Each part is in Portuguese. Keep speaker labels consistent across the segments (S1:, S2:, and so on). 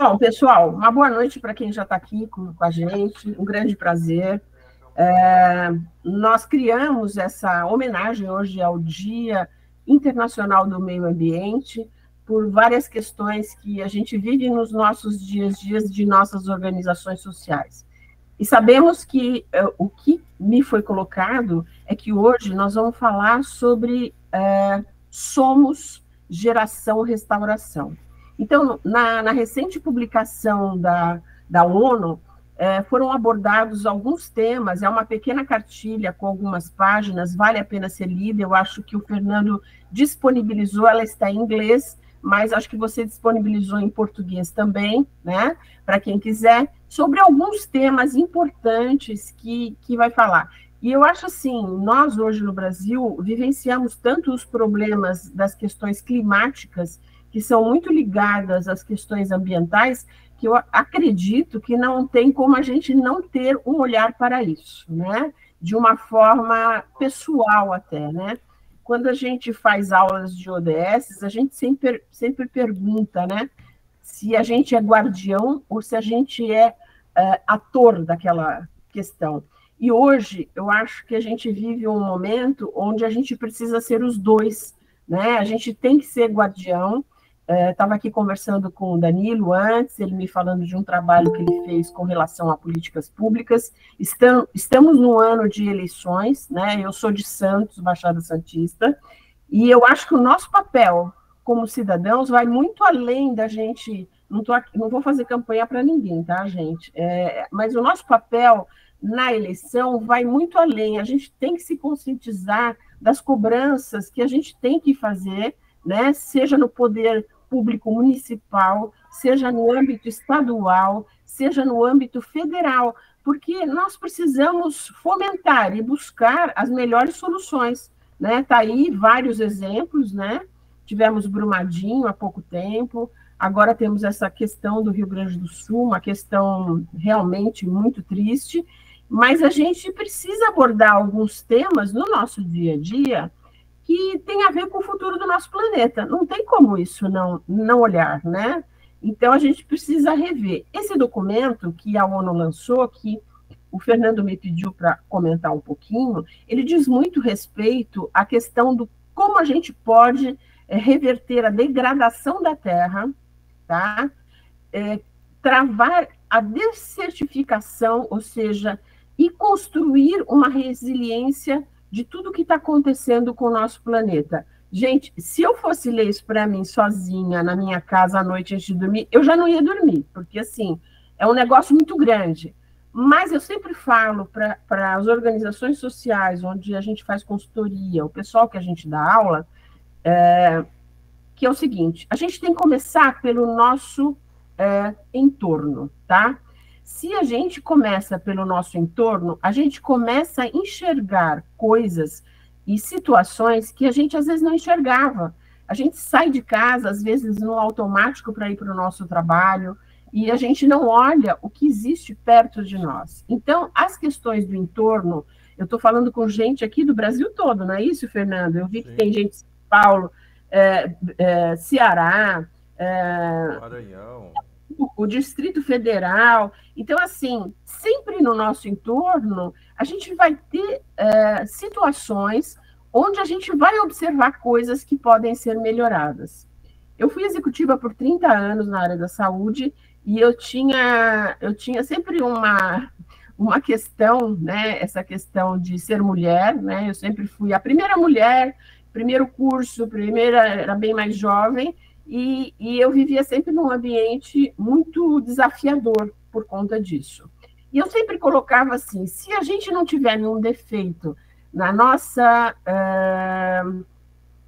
S1: Bom, pessoal, uma boa noite para quem já está aqui com a gente, um grande prazer. Nós criamos essa homenagem hoje ao Dia Internacional do Meio Ambiente, por várias questões que a gente vive nos nossos dias de nossas organizações sociais. E sabemos que o que me foi colocado é que hoje nós vamos falar sobre Somos Geração Restauração. Então, na recente publicação da ONU, foram abordados alguns temas, é uma pequena cartilha com algumas páginas, vale a pena ser lida, eu acho que o Fernando disponibilizou, ela está em inglês, mas acho que você disponibilizou em português também, né, para quem quiser, sobre alguns temas importantes que vai falar. E eu acho assim, nós hoje no Brasil vivenciamos tanto os problemas das questões climáticas, que são muito ligadas às questões ambientais, que eu acredito que não tem como a gente não ter um olhar para isso, né? De uma forma pessoal até, né? Quando a gente faz aulas de ODS, a gente sempre pergunta, né? Se a gente é guardião ou se a gente é ator daquela questão. E hoje, eu acho que a gente vive um momento onde a gente precisa ser os dois, né? A gente tem que ser guardião. Estava aqui conversando com o Danilo antes, ele me falando de um trabalho que ele fez com relação a políticas públicas. Estamos no ano de eleições, né? Eu sou de Santos, Baixada Santista, e eu acho que o nosso papel como cidadãos vai muito além da gente. Não vou fazer campanha para ninguém, tá, gente? Mas o nosso papel na eleição vai muito além. A gente tem que se conscientizar das cobranças que a gente tem que fazer, né? Seja no poder público municipal, seja no âmbito estadual, seja no âmbito federal, porque nós precisamos fomentar e buscar as melhores soluções, né? Tá aí vários exemplos, né? Tivemos Brumadinho há pouco tempo, agora temos essa questão do Rio Grande do Sul, uma questão realmente muito triste, mas a gente precisa abordar alguns temas no nosso dia a dia que tem a ver com o futuro do nosso planeta. Não tem como isso não olhar, né? Então, a gente precisa rever. Esse documento que a ONU lançou, que o Fernando me pediu para comentar um pouquinho, ele diz muito respeito à questão do como a gente pode reverter a degradação da Terra, tá? Travar a dessertificação, ou seja, e construir uma resiliência de tudo que está acontecendo com o nosso planeta. Gente, se eu fosse ler isso para mim sozinha, na minha casa, à noite, antes de dormir, eu já não ia dormir, porque, assim, é um negócio muito grande. Mas eu sempre falo para as organizações sociais, onde a gente faz consultoria, o pessoal que a gente dá aula, que é o seguinte, a gente tem que começar pelo nosso entorno, tá? Se a gente começa pelo nosso entorno, a gente começa a enxergar coisas e situações que a gente às vezes não enxergava. A gente sai de casa, às vezes, no automático para ir para o nosso trabalho, e a gente não olha o que existe perto de nós. Então, as questões do entorno, eu estou falando com gente aqui do Brasil todo, não é isso, Fernando? Eu vi que tem gente de São Paulo, Ceará,
S2: Maranhão,
S1: o Distrito Federal. Então, assim, sempre no nosso entorno, a gente vai ter situações onde a gente vai observar coisas que podem ser melhoradas. Eu fui executiva por 30 anos na área da saúde e eu tinha sempre uma questão, né, essa questão de ser mulher, né, eu sempre fui a primeira mulher, primeiro curso, era bem mais jovem, e eu vivia sempre num ambiente muito desafiador por conta disso. E eu sempre colocava assim, se a gente não tiver nenhum defeito na nossa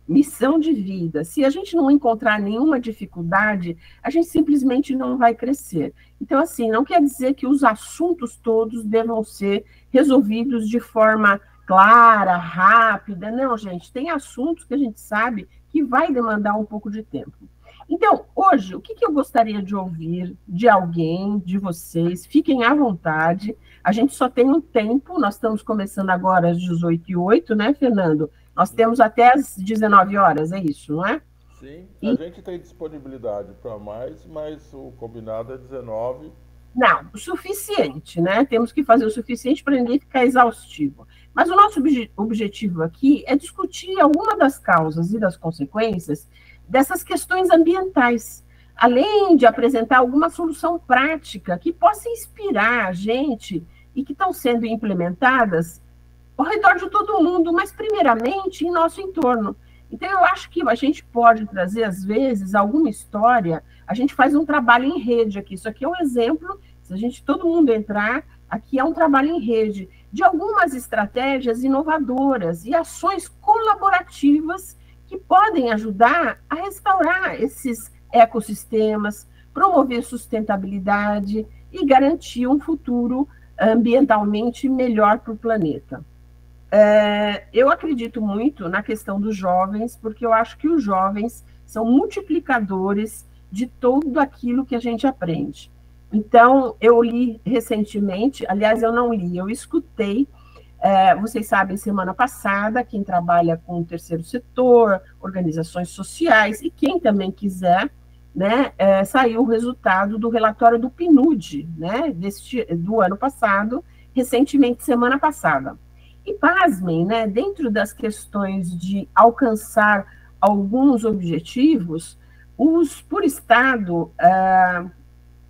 S1: missão de vida, se a gente não encontrar nenhuma dificuldade, a gente simplesmente não vai crescer. Então, assim, não quer dizer que os assuntos todos devam ser resolvidos de forma clara, rápida. Não, gente, tem assuntos que a gente sabe que vai demandar um pouco de tempo. Então, hoje, o que eu gostaria de ouvir de alguém, de vocês? Fiquem à vontade. A gente só tem um tempo, nós estamos começando agora às 18h08, né, Fernando? Nós temos até às 19 horas, é isso, não é?
S2: Sim, a
S1: E
S2: gente tem disponibilidade para mais, mas o combinado é 19.
S1: não, o suficiente, né? Temos que fazer o suficiente para ninguém ficar exaustivo. Mas o nosso objetivo aqui é discutir alguma das causas e das consequências dessas questões ambientais, além de apresentar alguma solução prática que possa inspirar a gente e que estão sendo implementadas ao redor de todo mundo, mas primeiramente em nosso entorno. Então, eu acho que a gente pode trazer, às vezes, alguma história. A gente faz um trabalho em rede aqui. Isso aqui é um exemplo. Se a gente, todo mundo entrar, aqui é um trabalho em rede de algumas estratégias inovadoras e ações colaborativas que podem ajudar a restaurar esses ecossistemas, promover sustentabilidade e garantir um futuro ambientalmente melhor para o planeta. Eu acredito muito na questão dos jovens, porque eu acho que os jovens são multiplicadores de tudo aquilo que a gente aprende. Então, eu li recentemente, aliás, eu não li, eu escutei, vocês sabem, semana passada, quem trabalha com o terceiro setor, organizações sociais, e quem também quiser, né, saiu o resultado do relatório do PNUD, né, do ano passado, recentemente, semana passada. E pasmem, né, dentro das questões de alcançar alguns objetivos, por estado,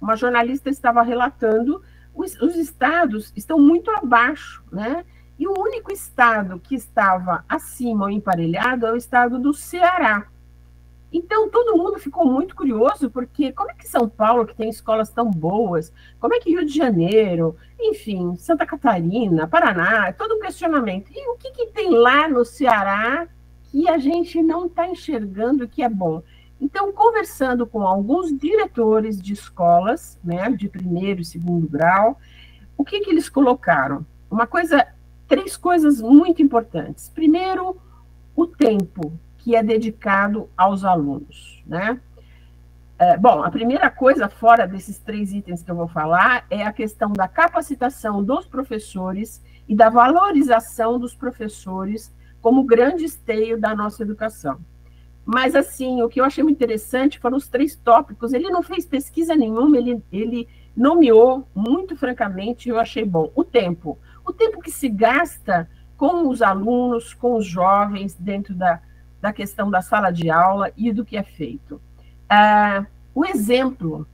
S1: uma jornalista estava relatando, os estados estão muito abaixo, né? E o único estado que estava acima ou emparelhado é o estado do Ceará. Então, todo mundo ficou muito curioso, porque como é que São Paulo, que tem escolas tão boas, como é que Rio de Janeiro, enfim, Santa Catarina, Paraná, é todo um questionamento. E o que tem lá no Ceará que a gente não está enxergando que é bom? Então, conversando com alguns diretores de escolas, né, de primeiro e segundo grau, o que eles colocaram? Três coisas muito importantes. Primeiro, o tempo que é dedicado aos alunos, né? Bom, a primeira coisa, fora desses três itens que eu vou falar, é a questão da capacitação dos professores e da valorização dos professores como grande esteio da nossa educação. Mas, assim, o que eu achei muito interessante foram os três tópicos. Ele não fez pesquisa nenhuma, ele nomeou, muito francamente, eu achei bom. O tempo que se gasta com os alunos, com os jovens, dentro da questão da sala de aula e do que é feito. O exemplo,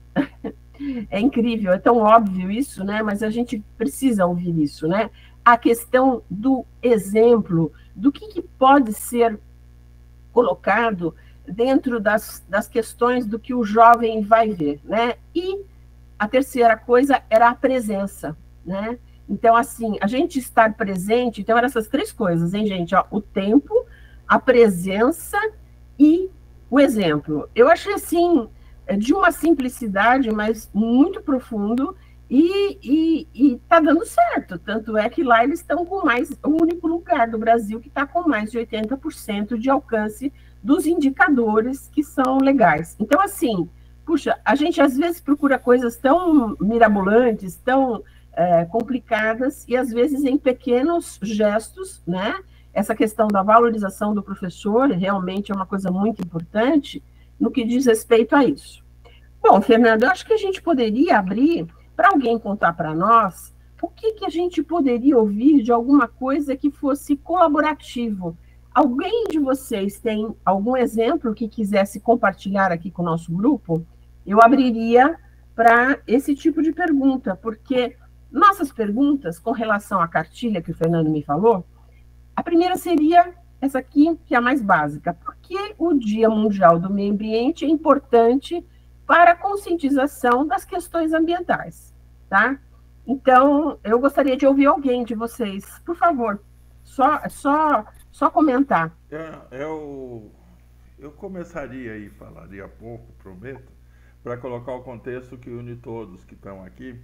S1: é incrível, é tão óbvio isso, né? Mas a gente precisa ouvir isso, né? A questão do exemplo, do que pode ser colocado dentro das questões do que o jovem vai ver, né? E a terceira coisa era a presença, né? Então, assim, a gente estar presente, então eram essas três coisas, hein, gente? Ó, o tempo, a presença e o exemplo. Eu achei, assim, de uma simplicidade, mas muito profundo, e tá dando certo. Tanto é que lá eles estão com o único lugar do Brasil que está com mais de 80% de alcance dos indicadores que são legais. Então, assim, puxa, a gente às vezes procura coisas tão mirabolantes, tão complicadas, e às vezes em pequenos gestos, né? Essa questão da valorização do professor realmente é uma coisa muito importante no que diz respeito a isso. Bom, Fernando, eu acho que a gente poderia abrir para alguém contar para nós o que a gente poderia ouvir de alguma coisa que fosse colaborativo. Alguém de vocês tem algum exemplo que quisesse compartilhar aqui com o nosso grupo? Eu abriria para esse tipo de pergunta, porque nossas perguntas com relação à cartilha que o Fernando me falou, a primeira seria essa aqui, que é a mais básica. Por que o Dia Mundial do Meio Ambiente é importante para a conscientização das questões ambientais, tá? Então, eu gostaria de ouvir alguém de vocês, por favor, só comentar.
S2: Eu começaria e falaria pouco, prometo, para colocar o contexto que une todos que estão aqui,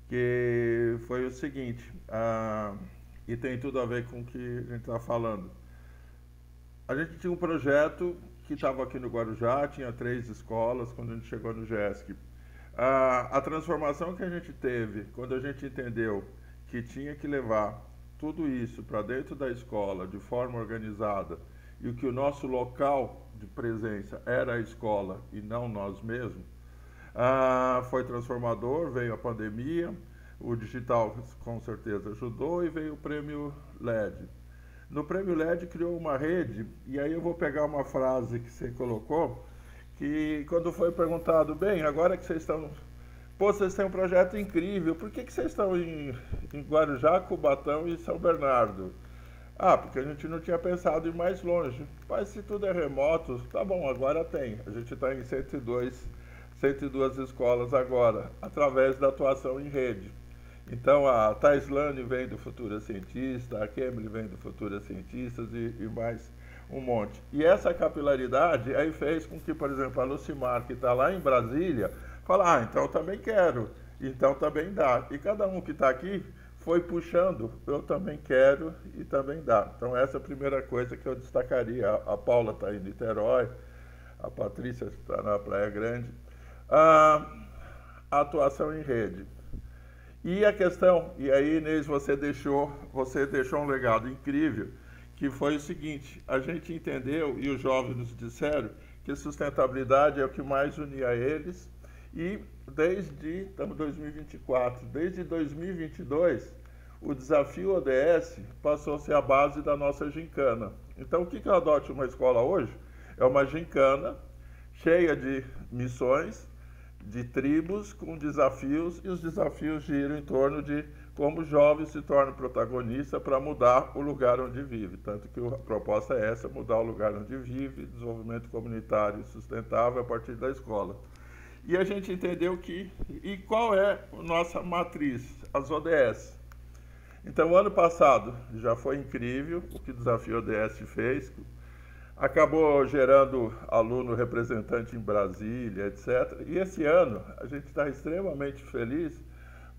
S2: que foi o seguinte, e tem tudo a ver com o que a gente está falando. A gente tinha um projeto que estava aqui no Guarujá, tinha 3 escolas quando a gente chegou no GESC. A transformação que a gente teve quando a gente entendeu que tinha que levar tudo isso para dentro da escola de forma organizada e que o nosso local de presença era a escola e não nós mesmos, foi transformador, veio a pandemia, o digital com certeza ajudou e veio o Prêmio LED. No Prêmio LED criou uma rede, e aí eu vou pegar uma frase que você colocou, que quando foi perguntado, bem, agora que vocês estão... Pô, vocês têm um projeto incrível, por que vocês estão em Guarujá, Cubatão e São Bernardo? Ah, porque a gente não tinha pensado em ir mais longe. Mas se tudo é remoto, tá bom, agora tem. A gente está em 102 escolas agora, através da atuação em rede. Então, a Taislane vem do Futura Cientista, a Kemily vem do Futura Cientistas e mais um monte. E essa capilaridade aí fez com que, por exemplo, a Lucimar, que está lá em Brasília, fala, então eu também quero, então também dá. E cada um que está aqui foi puxando, eu também quero e também dá. Então essa é a primeira coisa que eu destacaria. A Paula está em Niterói, a Patrícia está na Praia Grande. A atuação em rede. E a questão, e aí, Inês, você deixou um legado incrível, que foi o seguinte, a gente entendeu, e os jovens nos disseram, que sustentabilidade é o que mais unia eles, e estamos em 2024, desde 2022, o desafio ODS passou a ser a base da nossa gincana. Então, o que é o Adote uma Escola hoje? É uma gincana cheia de missões, de tribos com desafios, e os desafios giram em torno de como o jovem se torna protagonista para mudar o lugar onde vive. Tanto que a proposta é essa, mudar o lugar onde vive, desenvolvimento comunitário e sustentável a partir da escola. E a gente entendeu e qual é a nossa matriz? As ODS. Então, o ano passado já foi incrível o que o Desafio ODS fez, acabou gerando aluno representante em Brasília, etc. E esse ano a gente está extremamente feliz,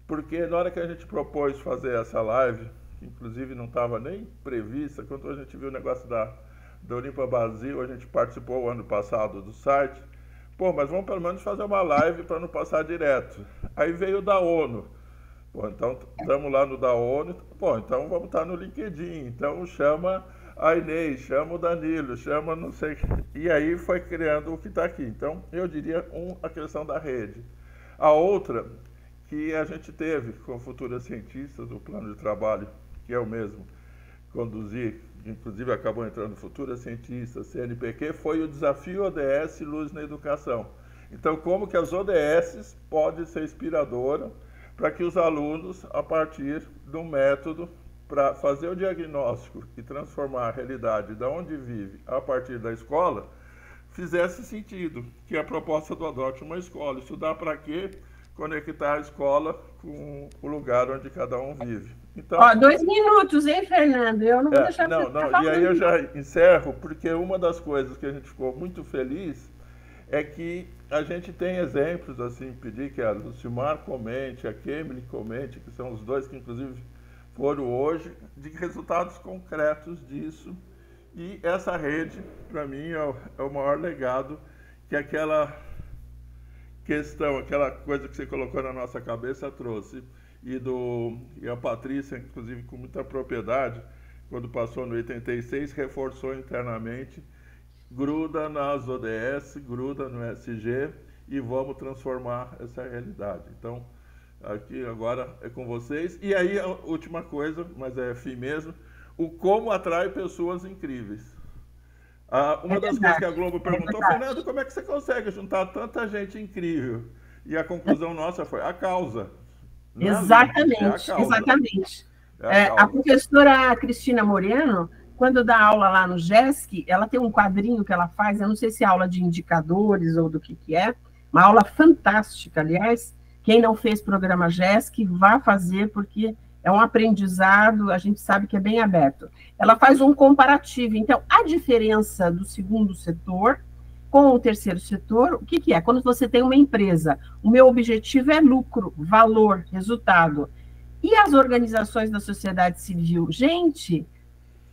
S2: porque na hora que a gente propôs fazer essa live, que inclusive não estava nem prevista, quando a gente viu o negócio da Olimpa Brasil, a gente participou o ano passado do site, pô, mas vamos pelo menos fazer uma live para não passar direto. Aí veio o da ONU. Pô, então estamos lá no da ONU, pô, então vamos estar no LinkedIn, então chama a Inês, chama o Danilo, chama não sei... E aí foi criando o que está aqui. Então, eu diria, a questão da rede. A outra, que a gente teve com Futuras Cientistas, o plano de trabalho, que eu mesmo conduzi, inclusive acabou entrando Futuras Cientistas, CNPq, foi o desafio ODS Luz na Educação. Então, como que as ODS podem ser inspiradoras para que os alunos, a partir do método, para fazer o diagnóstico e transformar a realidade de onde vive a partir da escola, fizesse sentido, que é a proposta do Adote uma Escola. Estudar para quê? Conectar a escola com o lugar onde cada um vive. Então,
S1: 2 minutos, hein, Fernando? Eu não vou deixar
S2: não, e aí eu já encerro, porque uma das coisas que a gente ficou muito feliz é que a gente tem exemplos, assim, pedir que a Lucimar comente, a Kemily comente, que são os dois que, inclusive, foram hoje, de resultados concretos disso. E essa rede, para mim, é o maior legado que aquela questão, aquela coisa que você colocou na nossa cabeça trouxe. E a Patrícia, inclusive, com muita propriedade, quando passou no 86, reforçou internamente, gruda nas ODS, gruda no SG, e vamos transformar essa realidade. Então, aqui agora é com vocês. E aí, a última coisa, mas é fim mesmo, o como atrai pessoas incríveis. Uma das coisas que a Globo perguntou, Fernando, como é que você consegue juntar tanta gente incrível? E a conclusão nossa foi a causa.
S1: Exatamente, exatamente. A professora Cristina Moreno, quando dá aula lá no GESC, ela tem um quadrinho que ela faz, eu não sei se é aula de indicadores ou do que é, uma aula fantástica, aliás. Quem não fez programa GESC, vá fazer, porque é um aprendizado, a gente sabe que é bem aberto. Ela faz um comparativo. Então, a diferença do segundo setor com o terceiro setor, o que é? Quando você tem uma empresa, o meu objetivo é lucro, valor, resultado. E as organizações da sociedade civil? Gente,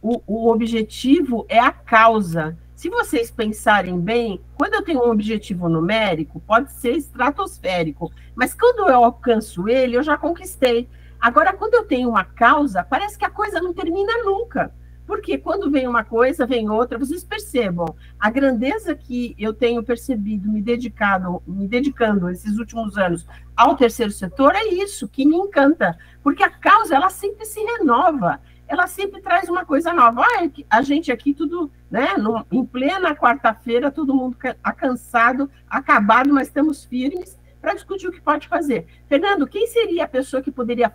S1: o objetivo é a causa. Se vocês pensarem bem, quando eu tenho um objetivo numérico, pode ser estratosférico, mas quando eu alcanço ele, eu já conquistei. Agora, quando eu tenho uma causa, parece que a coisa não termina nunca, Porque quando vem uma coisa, vem outra. Vocês percebam a grandeza que eu tenho percebido, me dedicando esses últimos anos ao terceiro setor, é isso que me encanta, porque a causa ela sempre se renova, ela sempre traz uma coisa nova. Olha, a gente aqui tudo, né, em plena quarta-feira, todo mundo cansado, acabado, mas estamos firmes para discutir o que pode fazer. Fernando, quem seria a pessoa que poderia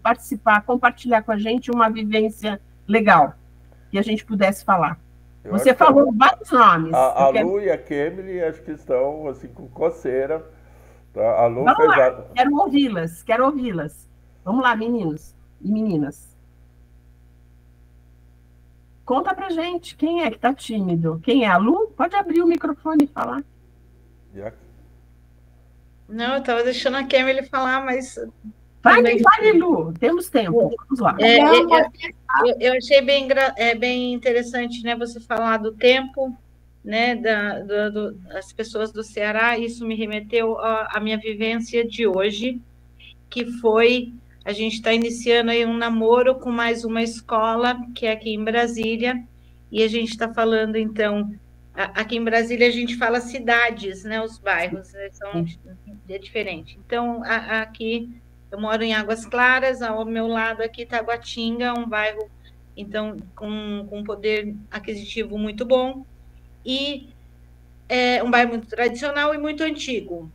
S1: participar, compartilhar com a gente uma vivência legal que a gente pudesse falar? Você falou vários nomes.
S2: A Lu e a Kemily acho que estão assim, com coceira. Tá? A Lu
S1: Vamos lá, quero ouvi-las. Vamos lá, meninos e meninas. Conta pra gente, quem é que tá tímido? Quem é a Lu? Pode abrir o microfone e falar.
S3: Não, eu estava deixando a Kemily falar, mas...
S1: Vai, Lu, temos tempo, vamos lá.
S3: Eu achei bem interessante, né, você falar do tempo, né, das pessoas do Ceará. Isso me remeteu à minha vivência de hoje, que foi, a gente está iniciando aí um namoro com mais uma escola, que é aqui em Brasília, e a gente está falando, então, aqui em Brasília a gente fala cidades, né, os bairros, né, é diferente. Então, aqui... Eu moro em Águas Claras, ao meu lado aqui Taguatinga, um bairro, então, com poder aquisitivo muito bom, e é um bairro muito tradicional e muito antigo.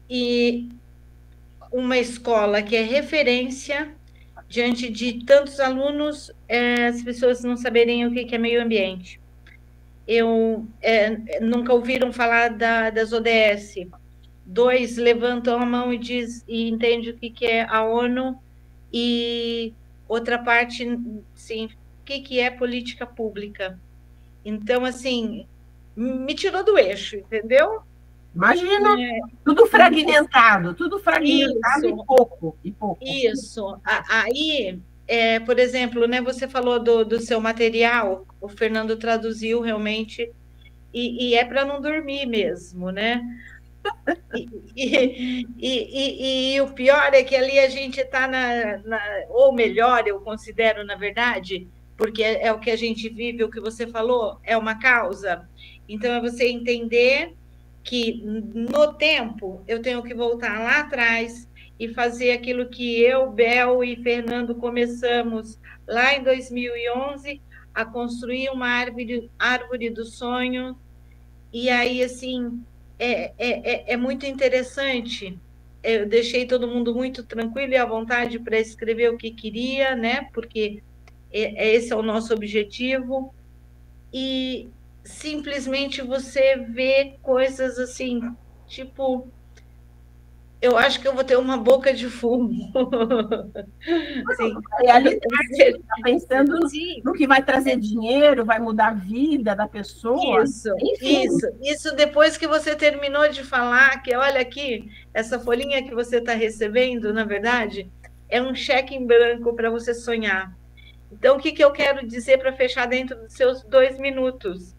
S3: E uma escola que é referência diante de tantos alunos, as pessoas não saberem o que é meio ambiente. Nunca ouviram falar das ODS. 2 levantam a mão e entendem o que é a ONU, e outra parte, sim, o que é política pública. Então, assim, me tirou do eixo, entendeu?
S1: Imagina, tudo fragmentado isso, e pouco.
S3: Isso. Aí, por exemplo, né, você falou do seu material, o Fernando traduziu realmente, e é para não dormir mesmo, né? E o pior é que ali a gente está ou melhor, eu considero, na verdade, porque é o que a gente vive, o que você falou, é uma causa. Então, é você entender que, no tempo, eu tenho que voltar lá atrás e fazer aquilo que eu, Bel e Fernando começamos lá em 2011, a construir uma árvore do sonho. E aí, assim... É muito interessante. Eu deixei todo mundo muito tranquilo e à vontade para escrever o que queria, né? Porque esse é o nosso objetivo. E simplesmente você vê coisas assim, tipo, eu acho que eu vou ter uma boca de fumo.
S1: Sim. Realidade, está pensando no que vai trazer dinheiro, vai mudar a vida da pessoa.
S3: Isso depois que você terminou de falar, que olha aqui, essa folhinha que você está recebendo, na verdade, é um cheque em branco para você sonhar. Então, o que eu quero dizer para fechar dentro dos seus 2 minutos?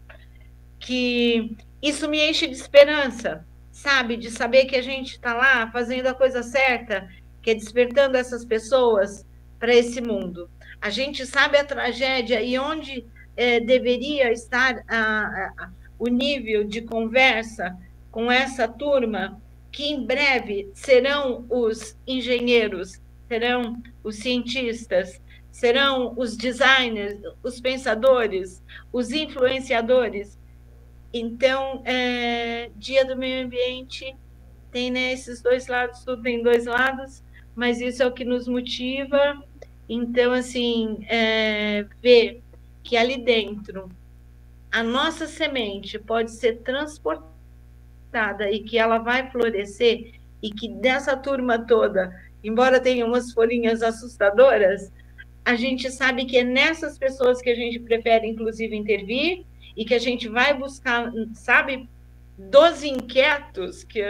S3: Que isso me enche de esperança, sabe? De saber que a gente está lá fazendo a coisa certa, que é despertando essas pessoas para esse mundo. A gente sabe a tragédia e onde deveria estar o nível de conversa com essa turma, que em breve serão os engenheiros, serão os cientistas, serão os designers, os pensadores, os influenciadores. Então, Dia do Meio Ambiente tem, né, esses 2 lados, tudo tem 2 lados, mas isso é o que nos motiva. Então, assim, ver que ali dentro a nossa semente pode ser transportada e que ela vai florescer, e que dessa turma toda, embora tenha umas folhinhas assustadoras, a gente sabe que é nessas pessoas que a gente prefere, inclusive, intervir, e que a gente vai buscar, sabe, dos inquietos, que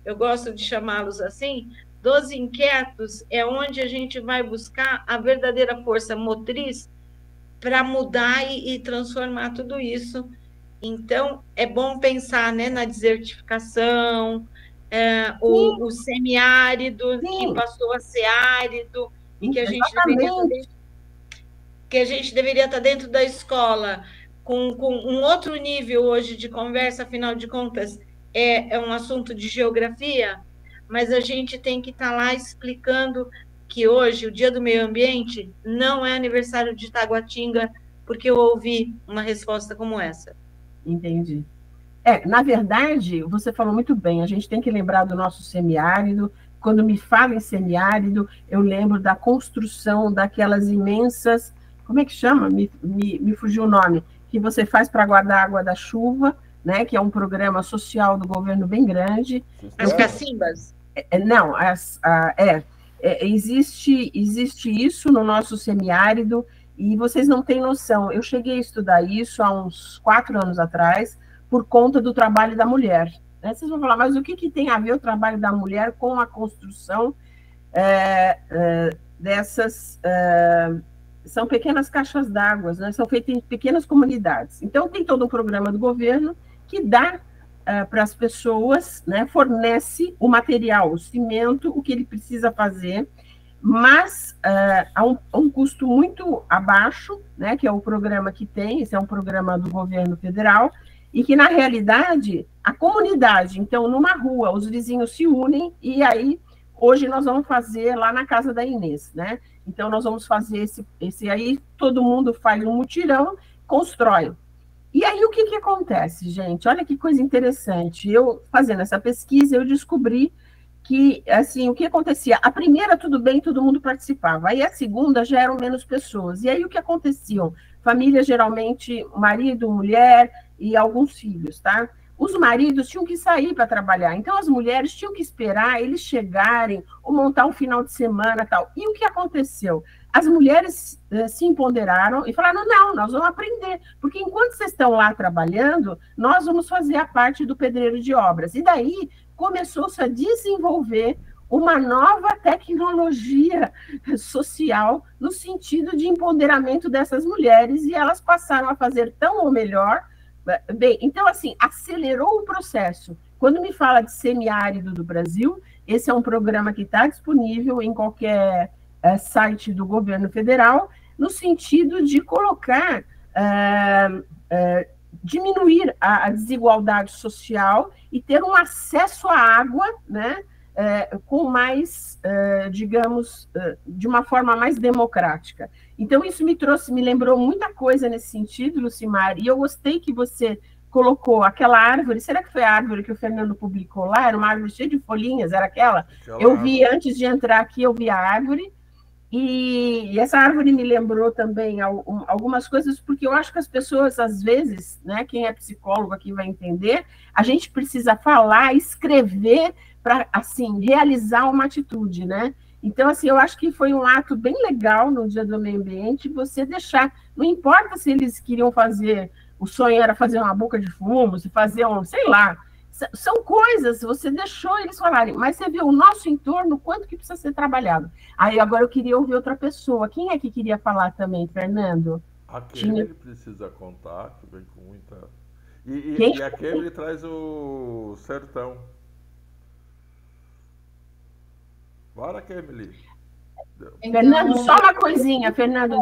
S3: eu gosto de chamá-los assim, dos inquietos é onde a gente vai buscar a verdadeira força motriz para mudar e transformar tudo isso. Então, é bom pensar, né, na desertificação, o semiárido, que passou a ser árido, e que a gente vê que a gente deveria estar dentro da escola com um outro nível hoje de conversa, afinal de contas, é um assunto de geografia, mas a gente tem que estar lá explicando que hoje, o Dia do Meio Ambiente, não é aniversário de Taguatinga, porque eu ouvi uma resposta como essa.
S1: Entendi. Na verdade, você falou muito bem, a gente tem que lembrar do nosso semiárido. Quando me fala em semiárido, eu lembro da construção daquelas imensas, como é que chama? Me fugiu o nome, que você faz para guardar a água da chuva, né? Que é um programa social do governo bem grande.
S3: As cacimbas?
S1: Não, existe isso no nosso semiárido, e vocês não têm noção. Eu cheguei a estudar isso há uns 4 anos atrás, por conta do trabalho da mulher. Né? Vocês vão falar, mas o que tem a ver o trabalho da mulher com a construção dessas... são pequenas caixas d'água, né? São feitas em pequenas comunidades. Então, tem todo um programa do governo que dá para as pessoas, né, fornece o material, o cimento, o que ele precisa fazer, mas a um custo muito abaixo, né, que é o programa que tem, esse é um programa do governo federal, e que, na realidade, a comunidade, então, numa rua, os vizinhos se unem, e aí, hoje, nós vamos fazer lá na casa da Inês, né? Então, nós vamos fazer esse aí, todo mundo faz um mutirão, constrói. E aí, o que acontece, gente? Olha que coisa interessante. Eu, fazendo essa pesquisa, eu descobri que, assim, o que acontecia? A primeira, tudo bem, todo mundo participava. Aí, a segunda, já eram menos pessoas. E aí, o que acontecia? Família, geralmente, marido, mulher e alguns filhos, tá? Os maridos tinham que sair para trabalhar, então as mulheres tinham que esperar eles chegarem ou montar um final de semana e tal. E o que aconteceu? As mulheres se empoderaram e falaram, não, nós vamos aprender, porque enquanto vocês estão lá trabalhando, nós vamos fazer a parte do pedreiro de obras. E daí começou-se a desenvolver uma nova tecnologia social no sentido de empoderamento dessas mulheres, e elas passaram a fazer tão ou melhor. Bem, então, assim, acelerou o processo. Quando me fala de semiárido do Brasil, esse é um programa que está disponível em qualquer site do governo federal, no sentido de colocar, diminuir a desigualdade social e ter um acesso à água, né, com mais, digamos, de uma forma mais democrática. Então, isso me lembrou muita coisa nesse sentido, Lucimar, e eu gostei que você colocou aquela árvore. Será que foi a árvore que o Fernando publicou lá? Era uma árvore cheia de folhinhas, era aquela? Eu vi, antes de entrar aqui, eu vi a árvore, e essa árvore me lembrou também algumas coisas, porque eu acho que as pessoas, às vezes, né, quem é psicólogo aqui vai entender, a gente precisa falar, escrever, para, assim, realizar uma atitude, né? Então, assim, eu acho que foi um ato bem legal no Dia do Meio Ambiente, você deixar, não importa se eles queriam fazer, o sonho era fazer uma boca de fumo, se fazer sei lá, são coisas, você deixou eles falarem, mas você viu o nosso entorno, quanto que precisa ser trabalhado. Aí, agora eu queria ouvir outra pessoa. Quem é que queria falar também, Fernando?
S2: Aquele ele precisa contar, que vem com muita... E aquele traz o sertão. Bora, Kemily.
S1: Fernando, só uma coisinha, Fernando.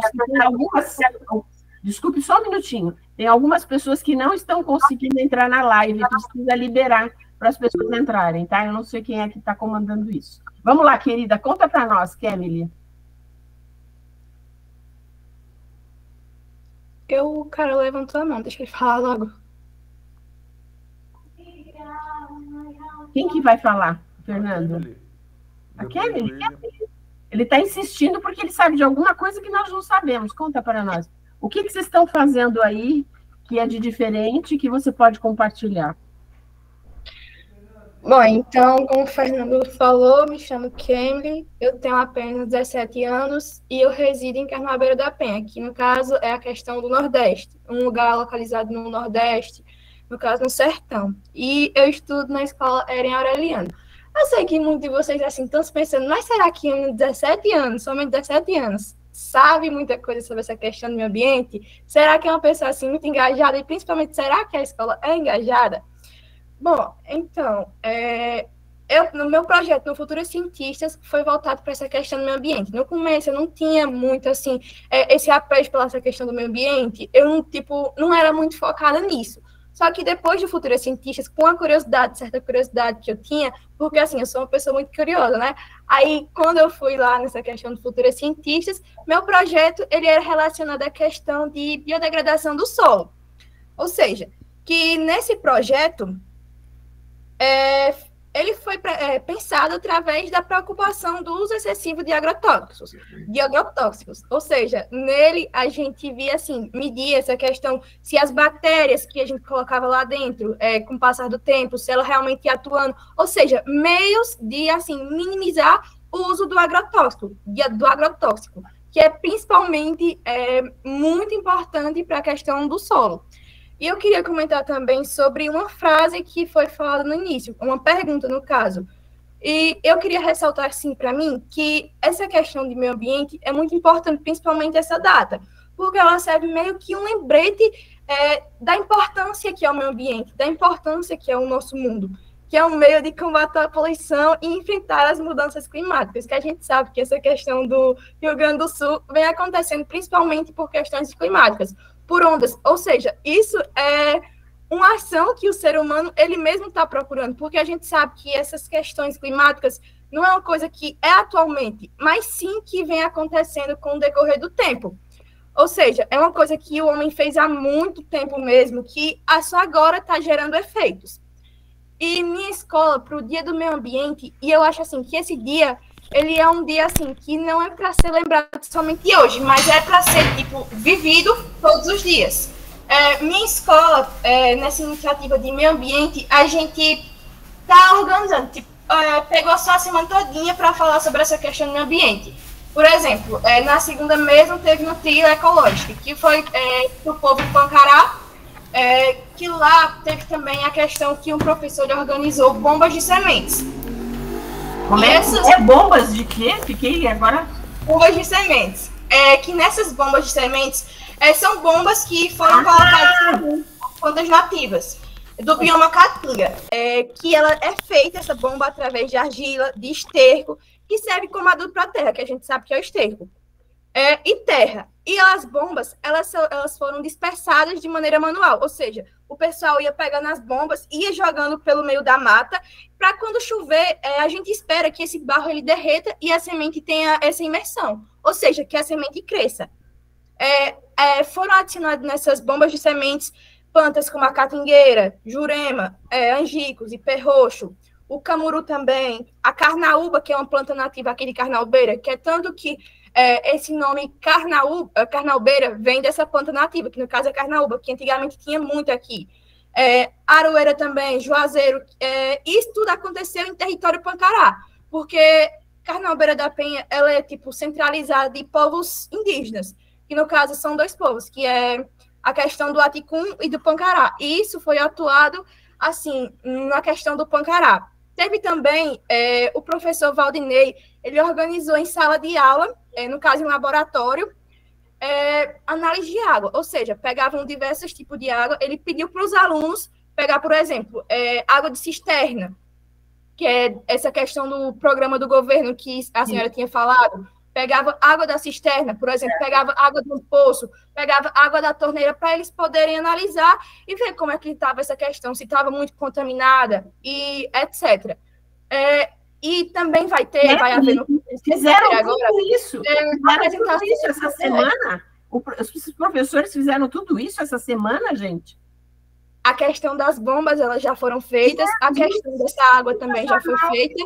S1: Desculpe só um minutinho. Tem algumas pessoas que não estão conseguindo entrar na live, precisa liberar para as pessoas entrarem, tá? Eu não sei quem é que está comandando isso. Vamos lá, querida, conta para nós, Kemily.
S4: O cara levantou a mão, deixa ele falar logo.
S1: Quem que vai falar, Fernando? A Kemily? Ele está insistindo porque ele sabe de alguma coisa que nós não sabemos. Conta para nós. O que vocês estão fazendo aí que é de diferente que você pode compartilhar?
S4: Bom, então, como o Fernando falou, me chamo Kemily, eu tenho apenas 17 anos e eu resido em Carnabeira da Penha, que no caso é a questão do Nordeste, um lugar localizado no Nordeste, no caso no Sertão. E eu estudo na escola Eren Aureliano. Eu sei que muitos de vocês assim estão se pensando, mas será que em 17 anos, somente 17 anos, sabe muita coisa sobre essa questão do meio ambiente? Será que é uma pessoa assim muito engajada? E principalmente, será que a escola é engajada? Bom, então, no meu projeto, no Futuros Cientistas, foi voltado para essa questão do meio ambiente. No começo, eu não tinha muito, assim, esse apreço pela essa questão do meio ambiente, eu, não era muito focada nisso. Só que depois do Futuros Cientistas, com a curiosidade, certa curiosidade que eu tinha, porque, assim, eu sou uma pessoa muito curiosa, né? Aí, quando eu fui lá nessa questão do Futuros Cientistas, meu projeto, ele era relacionado à questão de biodegradação do solo. Ou seja, que nesse projeto, ele foi pensado através da preocupação do uso excessivo de agrotóxicos. Ou seja, nele a gente via, assim, medir essa questão, se as bactérias que a gente colocava lá dentro, com o passar do tempo, se ela realmente ia atuando, ou seja, meios de, assim, minimizar o uso do agrotóxico, que é principalmente muito importante para a questão do solo. E eu queria comentar também sobre uma frase que foi falada no início, uma pergunta, no caso. E eu queria ressaltar, assim, para mim, que essa questão de meio ambiente é muito importante, principalmente essa data, porque ela serve meio que um lembrete da importância que é o meio ambiente, da importância que é o nosso mundo, que é um meio de combater a poluição e enfrentar as mudanças climáticas, que a gente sabe que essa questão do Rio Grande do Sul vem acontecendo principalmente por questões climáticas, por ondas, ou seja, isso é uma ação que o ser humano, ele mesmo está procurando, porque a gente sabe que essas questões climáticas não é uma coisa que é atualmente, mas sim que vem acontecendo com o decorrer do tempo. Ou seja, é uma coisa que o homem fez há muito tempo mesmo, que só agora está gerando efeitos. E minha escola, para o Dia do Meio Ambiente, e eu acho assim que esse dia, ele é um dia assim que não é para ser lembrado somente hoje, mas é para ser tipo vivido todos os dias. Minha escola, nessa iniciativa de meio ambiente, a gente está organizando, pegou só a semana todinha para falar sobre essa questão do meio ambiente. Por exemplo, na segunda mesmo teve uma trilha ecológica, que foi para o povo de Pancará, que lá teve também a questão que um professor organizou bombas de sementes.
S1: Como é bombas de quê? Fiquei agora...
S4: Bombas de sementes. Que nessas bombas de sementes são bombas que foram colocadas em plantas nativas do bioma Caatinga. Que ela é feita, essa bomba, através de argila, de esterco, que serve como adubo para a terra, que a gente sabe que é o esterco. E terra. E as bombas, elas foram dispersadas de maneira manual, ou seja, o pessoal ia pegando as bombas, ia jogando pelo meio da mata, para quando chover, a gente espera que esse barro ele derreta e a semente tenha essa imersão, ou seja, que a semente cresça. Foram adicionadas nessas bombas de sementes plantas como a catingueira, jurema, angicos, ipê roxo, o camuru também, a carnaúba, que é uma planta nativa aqui de Carnaubeira, que é tanto que esse nome carnaubeira vem dessa planta nativa, que no caso é carnaúba, que antigamente tinha muito aqui. Aroeira também, juazeiro, isso tudo aconteceu em território Pancará, porque Carnaubeira da Penha, ela é tipo centralizada de povos indígenas, que no caso são dois povos, que é a questão do Aticum e do Pancará, e isso foi atuado, assim, na questão do Pancará. Teve também o professor Valdinei, ele organizou em sala de aula, no caso em laboratório, análise de água, ou seja, pegavam diversos tipos de água, ele pediu para os alunos pegar, por exemplo, água de cisterna, que é essa questão do programa do governo que a senhora tinha falado, pegava água da cisterna, por exemplo, pegava água do poço, pegava água da torneira para eles poderem analisar e ver como é que estava essa questão, se estava muito contaminada e etc. E também vai haver...
S1: Fizeram tudo isso. Fizeram tudo isso essa semana? Os professores fizeram tudo isso essa semana, gente?
S4: A questão das bombas, elas já foram feitas. A questão dessa água também já foi feita.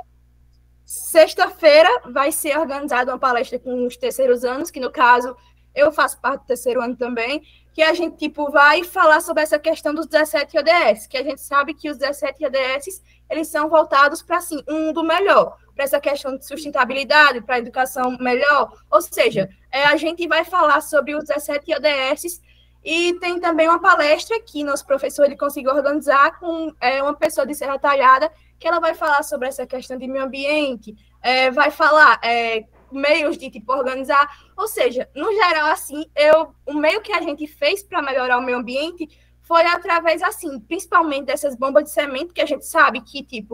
S4: Sexta-feira vai ser organizada uma palestra com os terceiros anos, que no caso eu faço parte do terceiro ano também, que a gente vai falar sobre essa questão dos 17 ODS, que a gente sabe que os 17 ODS eles são voltados para assim, um mundo melhor, para essa questão de sustentabilidade, para a educação melhor, ou seja, a gente vai falar sobre os 17 ODS e tem também uma palestra que nosso professor ele conseguiu organizar com uma pessoa de Serra Talhada, que ela vai falar sobre essa questão de meio ambiente, vai falar meios de organizar, ou seja, no geral, assim, o meio que a gente fez para melhorar o meio ambiente foi através, assim, principalmente dessas bombas de semente, que a gente sabe que,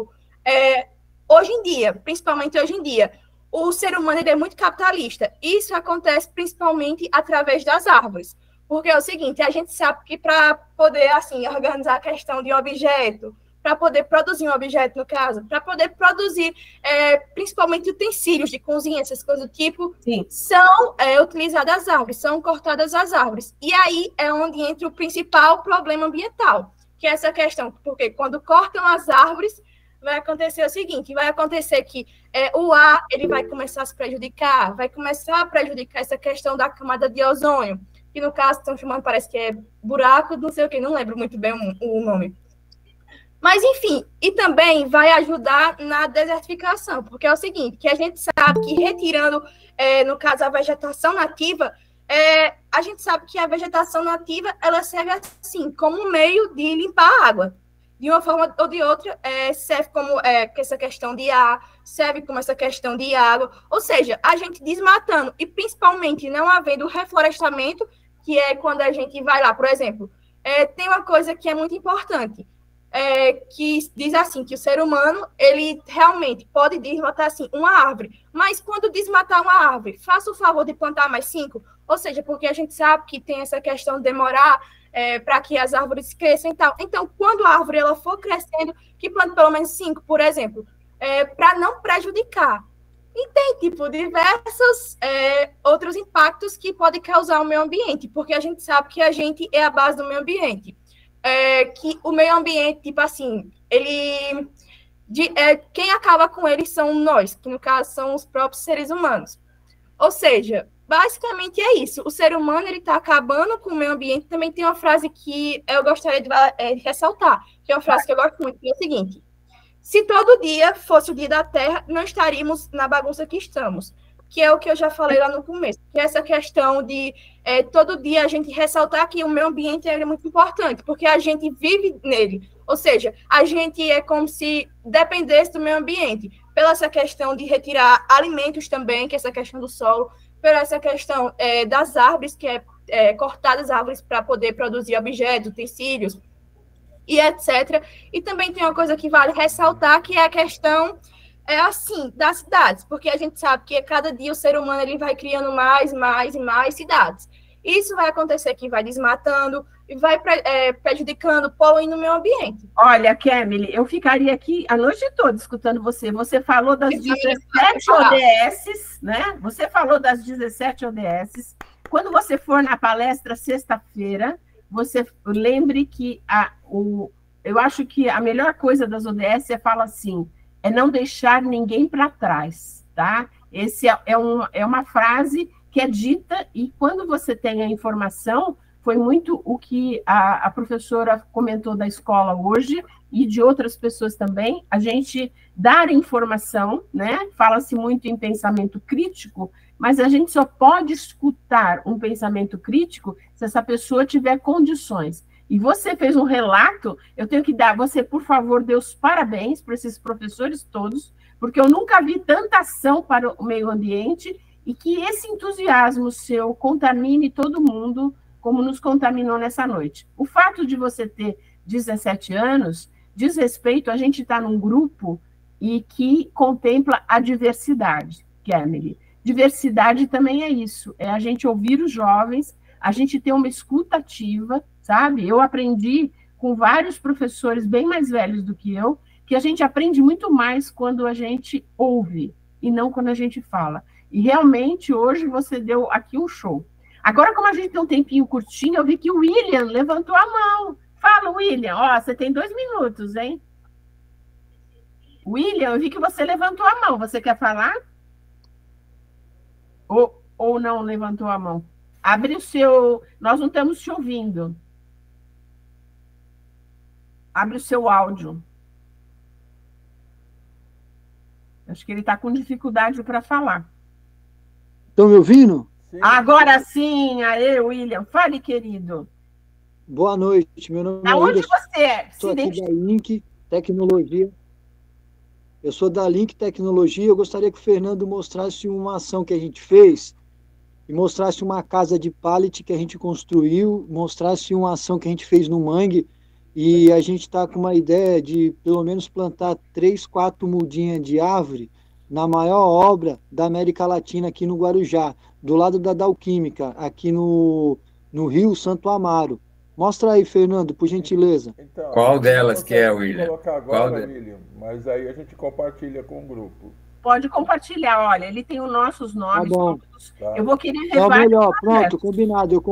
S4: hoje em dia, principalmente hoje em dia, o ser humano ele é muito capitalista. Isso acontece principalmente através das árvores. Porque é o seguinte, a gente sabe que para poder, assim, organizar a questão de um objeto, para poder produzir um objeto, no caso, para poder produzir, principalmente utensílios de cozinha, essas coisas do tipo,
S1: Sim.
S4: são utilizadas as árvores, são cortadas as árvores. E aí é onde entra o principal problema ambiental, que é essa questão, porque quando cortam as árvores, vai acontecer o seguinte, vai acontecer que o ar ele vai começar a se prejudicar, vai começar a prejudicar essa questão da camada de ozônio, que no caso estão chamando, parece que é buraco, não sei o que, não lembro muito bem o nome. Mas, enfim, e também vai ajudar na desertificação, porque é o seguinte, que a gente sabe que retirando, no caso, a vegetação nativa, a gente sabe que a vegetação nativa, ela serve assim, como um meio de limpar a água. De uma forma ou de outra, serve como essa questão de ar, serve como essa questão de água, ou seja, a gente desmatando, e principalmente não havendo reflorestamento, que é quando a gente vai lá, por exemplo, tem uma coisa que é muito importante, que diz assim, que o ser humano, ele realmente pode desmatar, assim, uma árvore, mas quando desmatar uma árvore, faça o favor de plantar mais 5, ou seja, porque a gente sabe que tem essa questão de demorar para que as árvores cresçam e tal. Então, quando a árvore ela for crescendo, que plante pelo menos 5, por exemplo, para não prejudicar. E tem, tipo, diversos outros impactos que podem causar ao meio ambiente, porque a gente sabe que a gente é a base do meio ambiente. Que o meio ambiente, tipo assim, quem acaba com ele são nós, que no caso são os próprios seres humanos. Ou seja, basicamente é isso. O ser humano ele está acabando com o meio ambiente. Também tem uma frase que eu gostaria de ressaltar, que é uma frase que eu gosto muito, que é o seguinte: se todo dia fosse o dia da Terra, não estaríamos na bagunça que estamos. Que é o que eu já falei lá no começo, que é essa questão de todo dia a gente ressaltar que o meio ambiente é muito importante, porque a gente vive nele. Ou seja, a gente é como se dependesse do meio ambiente, pela essa questão de retirar alimentos também, que é essa questão do solo, pela essa questão das árvores, que cortar as árvores para poder produzir objetos, utensílios, e etc. E também tem uma coisa que vale ressaltar, que é a questão assim, das cidades, porque a gente sabe que a cada dia o ser humano ele vai criando mais e mais cidades. Isso vai acontecer que vai desmatando e vai prejudicando, poluindo o meio ambiente.
S1: Olha, Kemily, eu ficaria aqui a noite toda escutando você. Você falou das 17 ODS, né? Você falou das 17 ODS. Quando você for na palestra sexta-feira, você lembre que eu acho que a melhor coisa das ODS fala assim: é não deixar ninguém para trás, tá? Esse é uma frase que é dita, e quando você tem a informação, foi muito o que a professora comentou da escola hoje, e de outras pessoas também, a gente dar informação, né? Fala-se muito em pensamento crítico, mas a gente só pode escutar um pensamento crítico se essa pessoa tiver condições. E você fez um relato, eu tenho que dar, você, por favor, dê os parabéns para esses professores todos, porque eu nunca vi tanta ação para o meio ambiente, e que esse entusiasmo seu contamine todo mundo, como nos contaminou nessa noite. O fato de você ter 17 anos diz respeito a gente estar num grupo e que contempla a diversidade, Kemily. Diversidade também é isso, é a gente ouvir os jovens, a gente ter uma escuta ativa, sabe? Eu aprendi com vários professores bem mais velhos do que eu, que a gente aprende muito mais quando a gente ouve e não quando a gente fala. E realmente hoje você deu aqui um show. Agora, como a gente tem um tempinho curtinho, eu vi que o William levantou a mão. Fala, William. Ó, você tem 2 minutos, hein? William, eu vi que você levantou a mão. Você quer falar? Ou não levantou a mão? Abre o seu... Nós não estamos te ouvindo. Abre o seu áudio. Acho que ele está com dificuldade para falar.
S5: Estão me ouvindo?
S1: Sim. Agora sim, aê, William. Fale, querido.
S5: Boa noite, meu nome é
S1: William. Aonde você é?
S5: Estou aqui da Link Tecnologia. Eu sou da Link Tecnologia. Eu gostaria que o Fernando mostrasse uma ação que a gente fez e mostrasse uma casa de pallet que a gente construiu, mostrasse uma ação que a gente fez no Mangue, e a gente está com uma ideia de, pelo menos, plantar 3, 4 mudinhas de árvore na maior obra da América Latina, aqui no Guarujá, do lado da Dalquímica, aqui no Rio Santo Amaro. Mostra aí, Fernando, por gentileza.
S2: Então,
S6: Qual delas que é, William?
S2: Vou colocar agora, William, mas aí a gente compartilha com o grupo.
S1: Pode compartilhar, olha, ele tem os nossos nomes.
S5: Tá bom.
S1: Todos.
S2: Tá.
S1: Eu vou querer
S5: É o
S1: levar.
S5: melhor, pronto, combinado.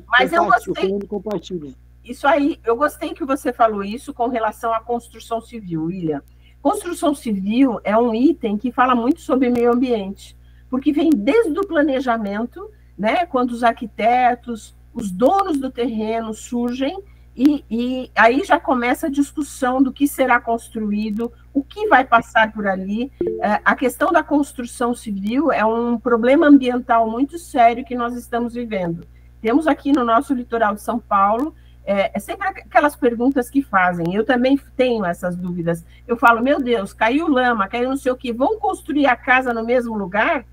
S1: Mas eu gostei.
S5: O compartilha.
S1: Isso aí, eu gostei que você falou isso com relação à construção civil, William. Construção civil é um item que fala muito sobre meio ambiente, porque vem desde o planejamento, né, quando os arquitetos, os donos do terreno surgem, e aí já começa a discussão do que será construído, o que vai passar por ali. A questão da construção civil é um problema ambiental muito sério que nós estamos vivendo. Temos aqui no nosso litoral de São Paulo, é sempre aquelas perguntas que fazem. Eu também tenho essas dúvidas. Eu falo, meu Deus, caiu lama, caiu não sei o quê, vão construir a casa no mesmo lugar?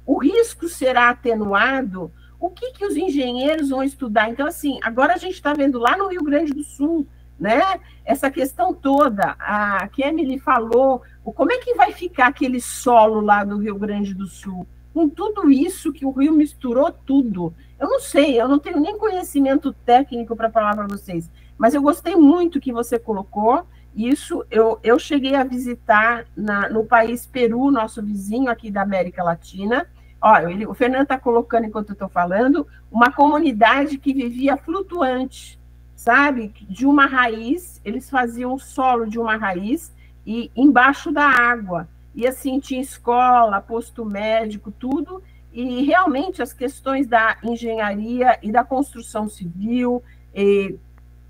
S1: O risco será atenuado? O que os engenheiros vão estudar? Então, assim, agora a gente está vendo lá no Rio Grande do Sul, né? Essa questão toda, a que a Emily falou, como é que vai ficar aquele solo lá do Rio Grande do Sul? Com tudo isso que o Rio misturou tudo. Eu não sei, eu não tenho nem conhecimento técnico para falar para vocês, mas eu gostei muito que você colocou isso. Eu cheguei a visitar no país Peru, nosso vizinho aqui da América Latina. O Fernando está colocando, enquanto eu estou falando, uma comunidade que vivia flutuante, sabe? De uma raiz, eles faziam o solo de uma raiz e embaixo da água. E assim, tinha escola, posto médico, tudo, e realmente as questões da engenharia e da construção civil,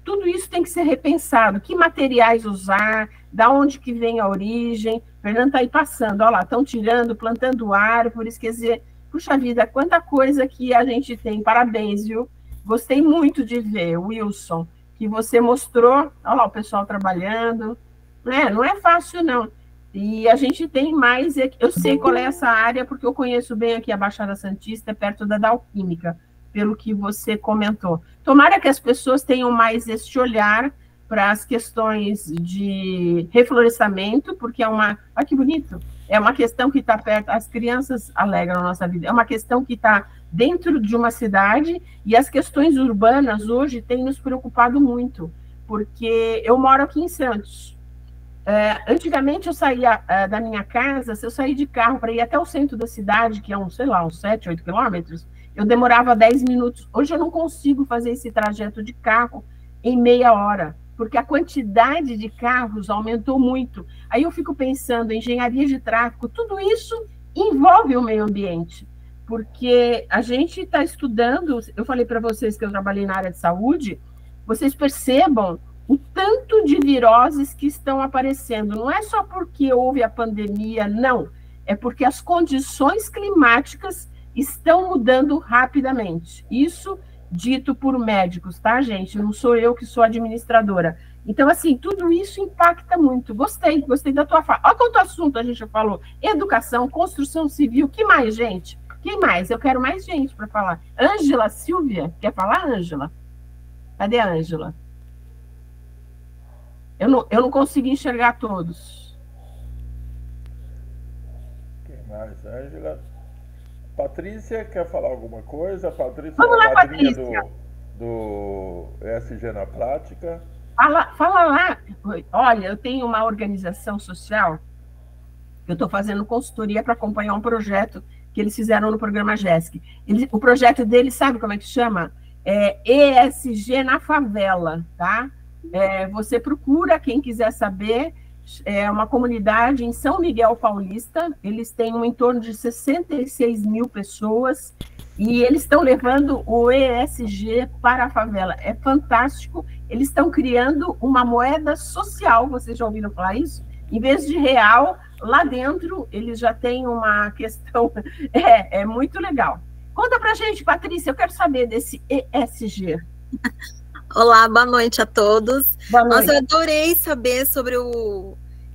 S1: tudo isso tem que ser repensado. Que materiais usar, da onde que vem a origem. O Fernando está aí passando, olha lá, estão tirando, plantando árvores, quer dizer, puxa vida, quanta coisa que a gente tem. Parabéns, viu? Gostei muito de ver, Wilson, que você mostrou, olha lá o pessoal trabalhando, né? Não é fácil, não. E a gente tem mais, eu sei qual é essa área, porque eu conheço bem aqui a Baixada Santista, perto da Dalquímica, pelo que você comentou. Tomara que as pessoas tenham mais este olhar para as questões de reflorestamento, porque olha que bonito, é uma questão que está perto, as crianças alegram a nossa vida, é uma questão que está dentro de uma cidade, e as questões urbanas hoje têm nos preocupado muito, porque eu moro aqui em Santos. Antigamente eu saía da minha casa, se eu sair de carro para ir até o centro da cidade, que é uns 7, 8 quilômetros, eu demorava 10 minutos. Hoje eu não consigo fazer esse trajeto de carro em meia hora, porque a quantidade de carros aumentou muito. Aí eu fico pensando, engenharia de tráfego, tudo isso envolve o meio ambiente, porque a gente está estudando, eu falei para vocês que eu trabalhei na área de saúde, vocês percebam o tanto de viroses que estão aparecendo. Não é só porque houve a pandemia, não. É porque as condições climáticas estão mudando rapidamente. Isso dito por médicos, tá, gente? Não sou eu que sou administradora. Então, assim, tudo isso impacta muito. Gostei da tua fala. Olha quanto assunto a gente já falou. Educação, construção civil. Que mais, gente? Quem mais? Eu quero mais gente para falar. Ângela, Silvia, quer falar, Ângela? Cadê a Ângela? Eu não consigo enxergar todos.
S2: Quem mais? Ângela. Patrícia, quer falar alguma coisa? Patrícia,
S1: vamos lá,
S2: madrinha
S1: Patrícia.
S2: Do ESG na prática.
S1: Fala lá. Olha, eu tenho uma organização social, eu estou fazendo consultoria para acompanhar um projeto que eles fizeram no programa GESC. O projeto deles, sabe como é que chama? ESG na favela, tá? Você procura, quem quiser saber, é uma comunidade em São Miguel Paulista, eles têm em torno de 66 mil pessoas, e eles estão levando o ESG para a favela. É fantástico, eles estão criando uma moeda social, vocês já ouviram falar isso? Em vez de real, lá dentro eles já têm uma questão, é muito legal. Conta pra gente, Patrícia, eu quero saber desse ESG.
S7: Olá, boa noite a todos.
S1: Boa noite.
S7: Nossa, eu adorei saber sobre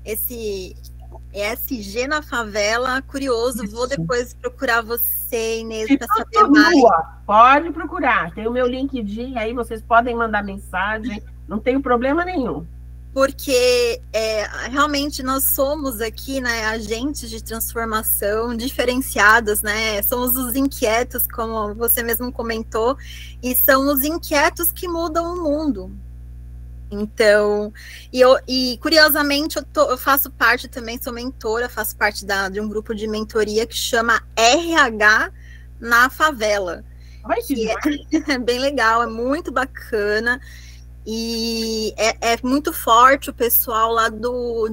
S7: esse ESG na favela. Curioso, vou depois procurar você, Inês, para saber mais.
S1: Pode procurar, tem o meu LinkedIn, aí vocês podem mandar mensagem, não tenho problema nenhum.
S7: Porque realmente nós somos aqui, né, agentes de transformação diferenciados, né? Somos os inquietos, como você mesmo comentou, e são os inquietos que mudam o mundo. Então, e curiosamente eu faço parte também, sou mentora, faço parte de um grupo de mentoria que chama RH na Favela. Que é bem legal, é muito bacana. E é muito forte o pessoal lá do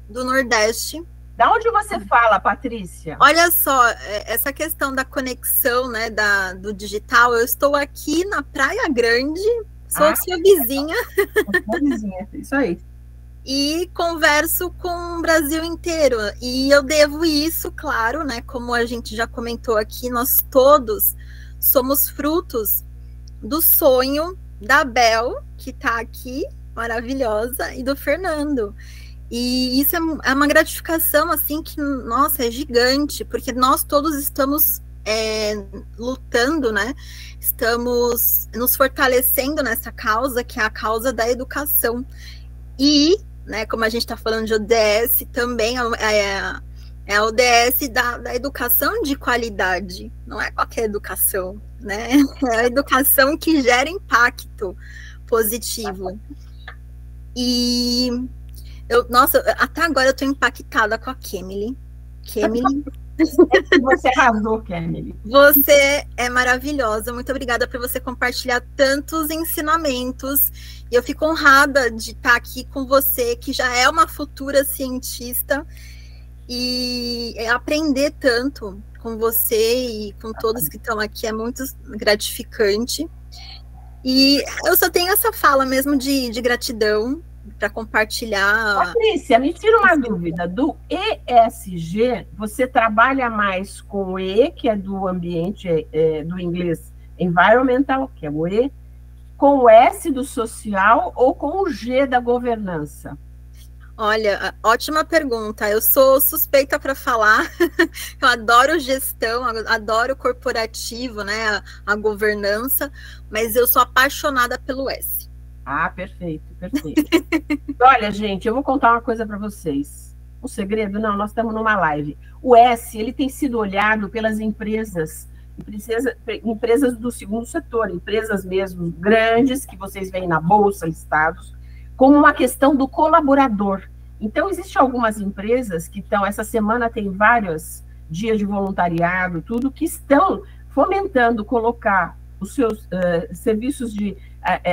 S7: Nordeste.
S1: Da onde você fala, Patrícia?
S7: Olha só, essa questão da conexão, né, do digital, eu estou aqui na Praia Grande, sou sua vizinha.
S1: Sua vizinha, isso aí.
S7: E converso com o Brasil inteiro. E eu devo isso, claro, né, como a gente já comentou aqui, nós todos somos frutos do sonho da Bel, que está aqui, maravilhosa, e do Fernando. E isso é uma gratificação, assim, que, nossa, é gigante, porque nós todos estamos lutando, né? Estamos nos fortalecendo nessa causa, que é a causa da educação. E, né, como a gente está falando de ODS, também é a ODS da educação de qualidade, não é qualquer educação, né? É a educação que gera impacto positivo. E nossa, até agora eu estou impactada com a Kemily.
S1: Você arrasou, Kemily.
S7: Você é maravilhosa. Muito obrigada por você compartilhar tantos ensinamentos. E eu fico honrada de estar aqui com você, que já é uma futura cientista, e aprender tanto com você e com todos que estão aqui é muito gratificante. E eu só tenho essa fala mesmo de gratidão para compartilhar.
S1: Patrícia, me tira uma dúvida. Do ESG, você trabalha mais com o E, que é do ambiente, do inglês environmental, que é o E, com o S do social ou com o G da governança?
S7: Olha, ótima pergunta. Eu sou suspeita para falar. Eu adoro gestão, adoro corporativo, né? A governança, mas eu sou apaixonada pelo S.
S1: Ah, perfeito, perfeito. Olha, gente, eu vou contar uma coisa para vocês. Um segredo? Não, nós estamos numa live. O S, ele tem sido olhado pelas empresas do segundo setor, empresas mesmo grandes, que vocês veem na Bolsa, listados, como uma questão do colaborador. Então, existem algumas empresas que estão, essa semana tem vários dias de voluntariado, tudo, que estão fomentando colocar os seus serviços de...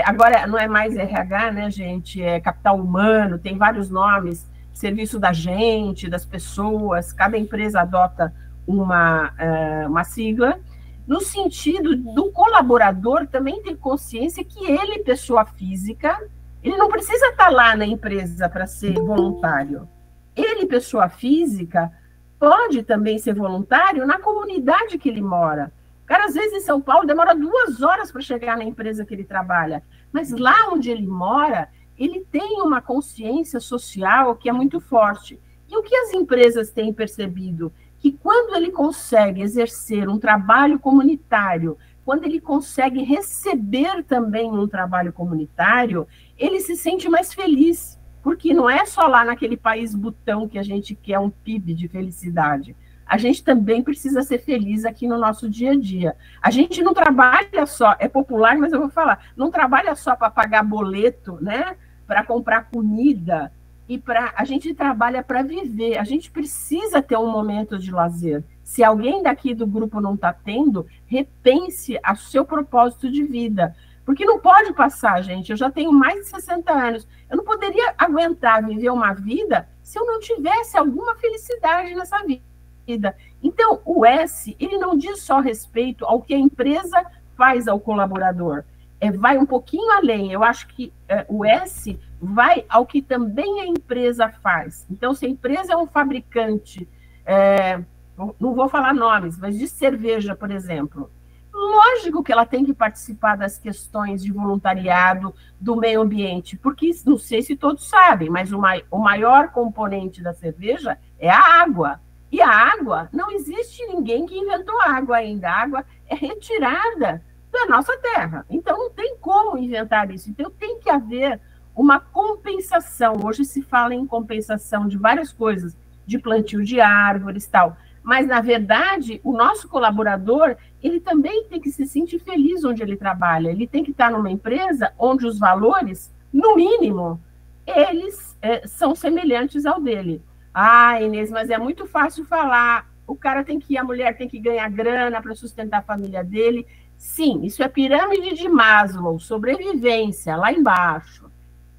S1: agora não é mais RH, né, gente? É capital humano, tem vários nomes, serviço da gente, das pessoas, cada empresa adota uma sigla, no sentido do colaborador também ter consciência que ele, pessoa física, ele não precisa estar lá na empresa para ser voluntário. Ele, pessoa física, pode também ser voluntário na comunidade que ele mora. O cara, às vezes, em São Paulo, demora 2 horas para chegar na empresa que ele trabalha. Mas lá onde ele mora, ele tem uma consciência social que é muito forte. E o que as empresas têm percebido? Que quando ele consegue exercer um trabalho comunitário, quando ele consegue receber também um trabalho comunitário, ele se sente mais feliz, porque não é só lá naquele país botão que a gente quer um PIB de felicidade. A gente também precisa ser feliz aqui no nosso dia a dia. A gente não trabalha só, é popular, mas eu vou falar, não trabalha só para pagar boleto, né? Para comprar comida, a gente trabalha para viver. A gente precisa ter um momento de lazer. Se alguém daqui do grupo não está tendo, repense o seu propósito de vida. Porque não pode passar, gente. Eu já tenho mais de 60 anos. Eu não poderia aguentar viver uma vida se eu não tivesse alguma felicidade nessa vida. Então, o S, ele não diz só respeito ao que a empresa faz ao colaborador. Vai um pouquinho além. Eu acho que o S vai ao que também a empresa faz. Então, se a empresa é um fabricante, não vou falar nomes, mas de cerveja, por exemplo, lógico que ela tem que participar das questões de voluntariado, do meio ambiente, porque não sei se todos sabem, mas o maior componente da cerveja é a água. E a água, não existe ninguém que inventou água ainda. A água é retirada da nossa terra. Então, não tem como inventar isso. Então, tem que haver uma compensação. Hoje se fala em compensação de várias coisas, de plantio de árvores e tal. Mas, na verdade, o nosso colaborador, ele também tem que se sentir feliz onde ele trabalha. Ele tem que estar numa empresa onde os valores, no mínimo, eles são semelhantes ao dele. Ah, Inês, mas é muito fácil falar. O cara tem que ir, a mulher tem que ganhar grana para sustentar a família dele. Sim, isso é pirâmide de Maslow, sobrevivência, lá embaixo.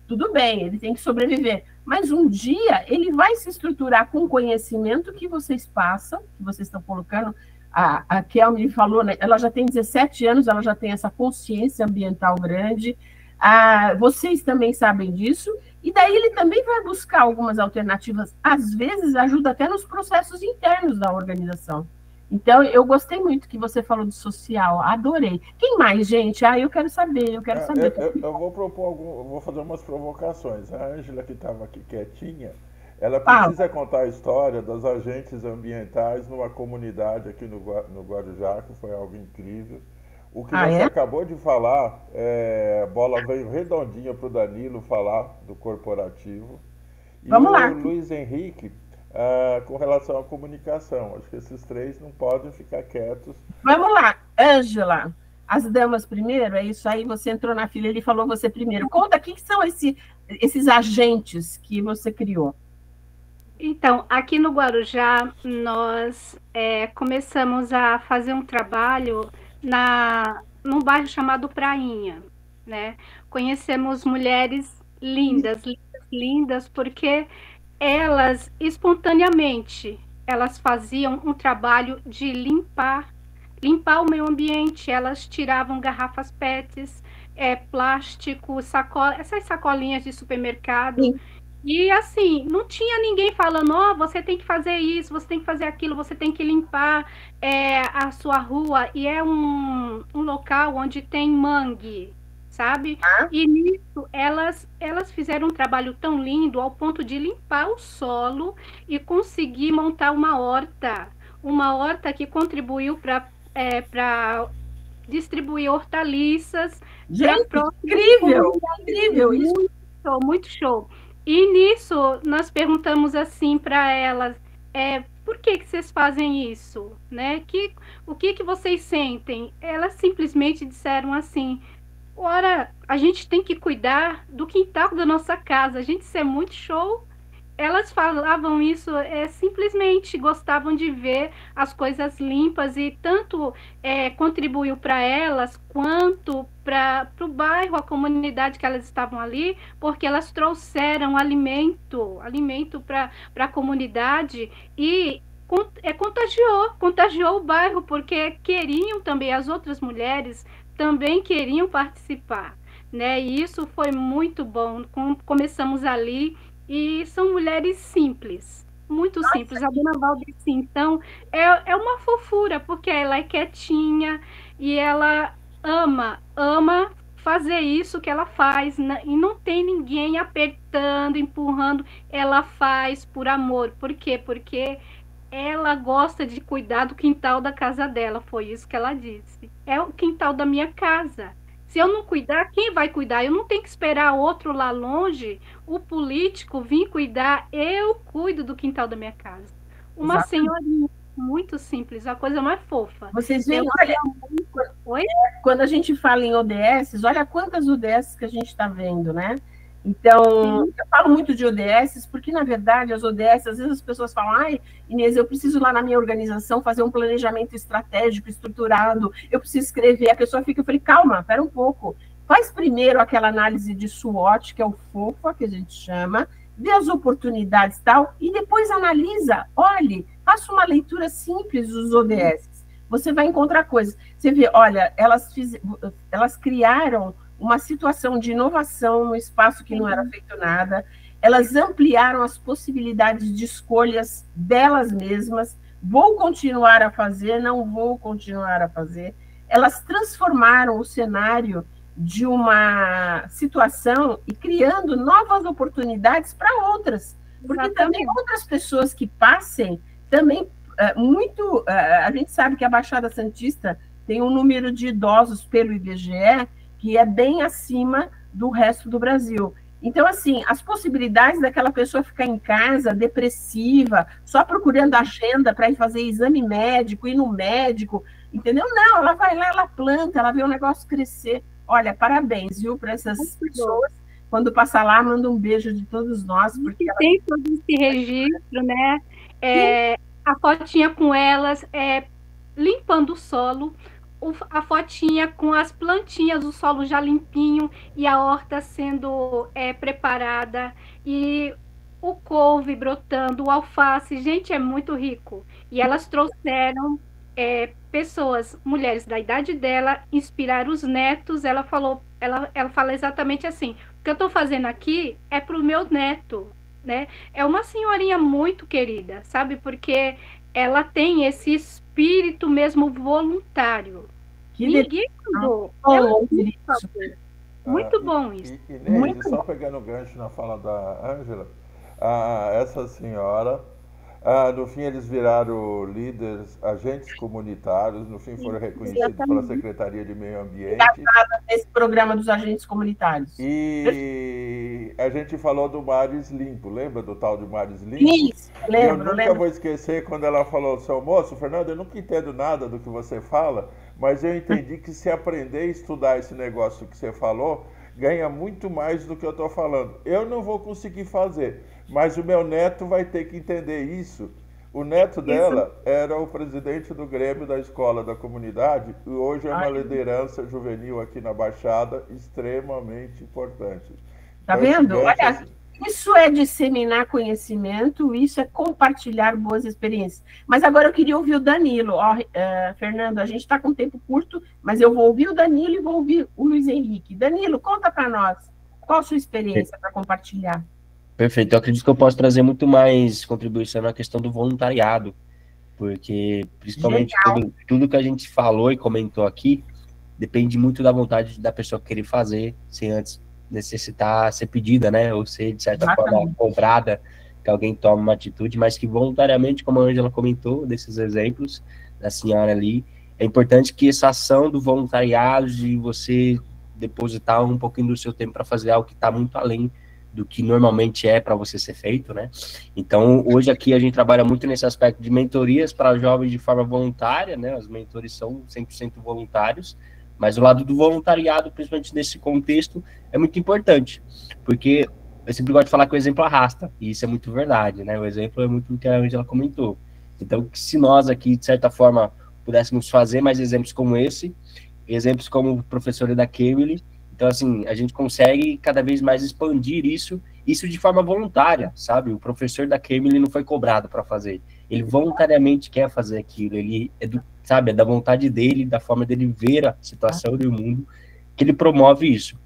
S1: Tudo bem, ele tem que sobreviver. Mas um dia ele vai se estruturar com o conhecimento que vocês passam, que vocês estão colocando. A Kelmy falou, né, ela já tem 17 anos, ela já tem essa consciência ambiental grande. Vocês também sabem disso. E daí ele também vai buscar algumas alternativas. Às vezes ajuda até nos processos internos da organização. Então, eu gostei muito que você falou do social, adorei. Quem mais, gente? Eu quero saber, eu quero saber.
S2: Eu vou propor vou fazer umas provocações. A Ângela, que estava aqui quietinha, ela precisa contar a história das agentes ambientais numa comunidade aqui no Guarujá, que foi algo incrível. O que você acabou de falar, a bola veio redondinha para o Danilo falar do corporativo. E
S1: Vamos lá.
S2: Luiz Henrique, com relação à comunicação. Acho que esses três não podem ficar quietos.
S1: Vamos lá, Ângela. As damas primeiro, é isso aí, você entrou na fila, ele falou você primeiro. Conta, o que são esses agentes que você criou?
S6: Então, aqui no Guarujá, nós começamos a fazer um trabalho num bairro chamado Prainha, né? Conhecemos mulheres lindas, lindas, lindas, porque elas, espontaneamente, elas faziam um trabalho de limpar o meio ambiente. Elas tiravam garrafas PETs, plástico, essas sacolinhas de supermercado. Sim. E assim, não tinha ninguém falando, você tem que fazer isso, você tem que fazer aquilo, você tem que limpar a sua rua. E é um local onde tem mangue, sabe? E nisso, elas fizeram um trabalho tão lindo ao ponto de limpar o solo e conseguir montar uma horta que contribuiu para distribuir hortaliças.
S1: Gente, incrível, incrível isso.
S6: Muito show. E nisso, nós perguntamos assim para elas, por que vocês fazem isso? Né? O que vocês sentem? Elas simplesmente disseram assim, ora, a gente tem que cuidar do quintal da nossa casa, gente, isso é muito show. Elas falavam isso, simplesmente gostavam de ver as coisas limpas e tanto contribuiu para elas quanto para o bairro, a comunidade que elas estavam ali, porque elas trouxeram alimento para a comunidade e contagiou o bairro, porque queriam também, as outras mulheres também queriam participar, né? E isso foi muito bom. Começamos ali. E são mulheres simples, muito simples. A dona Valdeci, então, é uma fofura, porque ela é quietinha e ela ama fazer isso que ela faz. E não tem ninguém apertando, empurrando. Ela faz por amor. Por quê? Porque ela gosta de cuidar do quintal da casa dela. Foi isso que ela disse. É o quintal da minha casa. Se eu não cuidar, quem vai cuidar? Eu não tenho que esperar outro lá longe, o político vir cuidar. Eu cuido do quintal da minha casa. Uma senhorinha muito simples, a coisa mais fofa.
S1: Vocês veem, quando a gente fala em ODS, olha quantas ODS que a gente está vendo, né? Então, eu falo muito de ODS, porque, na verdade, as ODS, às vezes as pessoas falam, Inês, eu preciso lá na minha organização fazer um planejamento estratégico, estruturado, eu preciso escrever. A pessoa fica, eu falei, calma, espera um pouco. Faz primeiro aquela análise de SWOT, que é o FOFA, que a gente chama, vê as oportunidades e tal, e depois analisa, olhe, faça uma leitura simples dos ODS. Você vai encontrar coisas. Você vê, olha, elas criaram uma situação de inovação no espaço que não era feito nada, elas ampliaram as possibilidades de escolhas delas mesmas, vou continuar a fazer, não vou continuar a fazer, elas transformaram o cenário de uma situação e criando novas oportunidades para outras, porque também outras pessoas que passem, também a gente sabe que a Baixada Santista tem um número de idosos pelo IBGE que é bem acima do resto do Brasil. Então, assim, as possibilidades daquela pessoa ficar em casa, depressiva, só procurando agenda para ir fazer exame médico, ir no médico, entendeu? Não, ela vai lá, ela planta, ela vê o negócio crescer. Olha, parabéns, viu, para essas pessoas. Quando passar lá, manda um beijo de todos nós. Porque
S6: tem todo esse registro, né? A fotinha com elas, limpando o solo, a fotinha com as plantinhas, o solo já limpinho e a horta sendo preparada, e o couve brotando, o alface, gente, é muito rico. E elas trouxeram pessoas, mulheres da idade dela, inspirar os netos. Ela fala exatamente assim: o que eu estou fazendo aqui é para o meu neto, né? É uma senhorinha muito querida, sabe? Porque ela tem esse espírito mesmo voluntário. Ninguém mandou. Muito bom isso.
S2: Inês, só pegando o gancho na fala da Ângela, essa senhora, no fim eles viraram líderes, agentes comunitários, no fim foram reconhecidos pela Secretaria de Meio Ambiente.
S1: Nesse programa dos agentes comunitários.
S2: E a gente falou do Mares Limpo, lembra do tal de Mares Limpo?
S1: Isso, lembro.
S2: Eu nunca vou esquecer quando ela falou: seu moço, Fernando, eu nunca entendo nada do que você fala, mas eu entendi que se aprender a estudar esse negócio que você falou, ganha muito mais do que eu estou falando. Eu não vou conseguir fazer, mas o meu neto vai ter que entender isso. O neto dela era o presidente do Grêmio da escola da comunidade e hoje é uma liderança juvenil aqui na Baixada extremamente importante.
S1: Tá vendo? Olha, isso é disseminar conhecimento, isso é compartilhar boas experiências. Mas agora eu queria ouvir o Danilo. Fernando, a gente está com tempo curto, mas eu vou ouvir o Danilo e vou ouvir o Luiz Henrique. Danilo, conta para nós, qual a sua experiência para compartilhar?
S8: Perfeito, eu acredito que eu posso trazer muito mais contribuição na questão do voluntariado, porque principalmente tudo que a gente falou e comentou aqui depende muito da vontade da pessoa querer fazer, sem antes necessitar ser pedida, né, ou ser de certa forma cobrada, que alguém tome uma atitude, mas que voluntariamente, como a Ângela comentou, desses exemplos da senhora ali, é importante que essa ação do voluntariado, de você depositar um pouquinho do seu tempo para fazer algo que está muito além do que normalmente é para você ser feito, né? Então, hoje aqui a gente trabalha muito nesse aspecto de mentorias para jovens de forma voluntária, né? Os mentores são 100% voluntários, mas o lado do voluntariado, principalmente nesse contexto, é muito importante, porque eu sempre gosto de falar que o exemplo arrasta, e isso é muito verdade, né? O exemplo é muito o que a Ângela comentou. Então, se nós aqui, de certa forma, pudéssemos fazer mais exemplos como esse, exemplos como o professor da Kemily, então, assim, a gente consegue cada vez mais expandir isso de forma voluntária, sabe? O professor da Kemily não foi cobrado para fazer. Ele voluntariamente quer fazer aquilo. Ele é é da vontade dele, da forma dele ver a situação do mundo, que ele promove isso.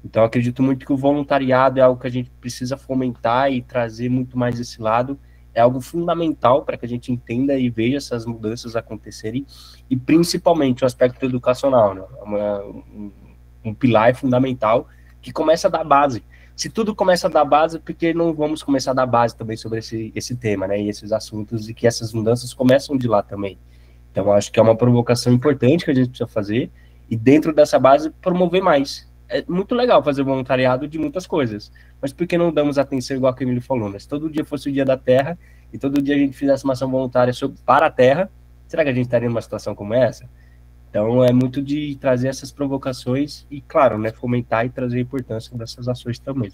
S8: Então, acredito muito que o voluntariado é algo que a gente precisa fomentar e trazer muito mais esse lado. É algo fundamental para que a gente entenda e veja essas mudanças acontecerem, e principalmente o aspecto educacional, né? Um pilar fundamental que começa da base. Se tudo começa da base, por que não vamos começar da base também sobre esse tema, né? E esses assuntos, e que essas mudanças começam de lá também. Então, acho que é uma provocação importante que a gente precisa fazer, e dentro dessa base, promover mais. É muito legal fazer voluntariado de muitas coisas, mas por que não damos atenção, igual a Camille falou, né? Se todo dia fosse o dia da Terra, e todo dia a gente fizesse uma ação voluntária para a Terra, será que a gente estaria numa situação como essa? Então, é muito de trazer essas provocações e, claro, né, fomentar e trazer a importância dessas ações também.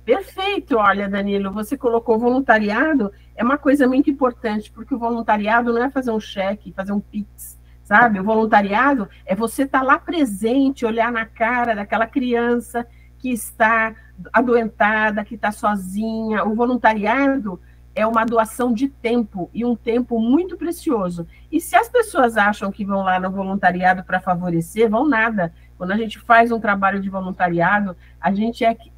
S1: Perfeito. Olha, Danilo, você colocou voluntariado, é uma coisa muito importante, porque o voluntariado não é fazer um cheque, fazer um pix, sabe? O voluntariado é você estar lá presente, olhar na cara daquela criança que está adoentada, que está sozinha. O voluntariado é uma doação de tempo, e um tempo muito precioso. E se as pessoas acham que vão lá no voluntariado para favorecer, vão nada. Quando a gente faz um trabalho de voluntariado,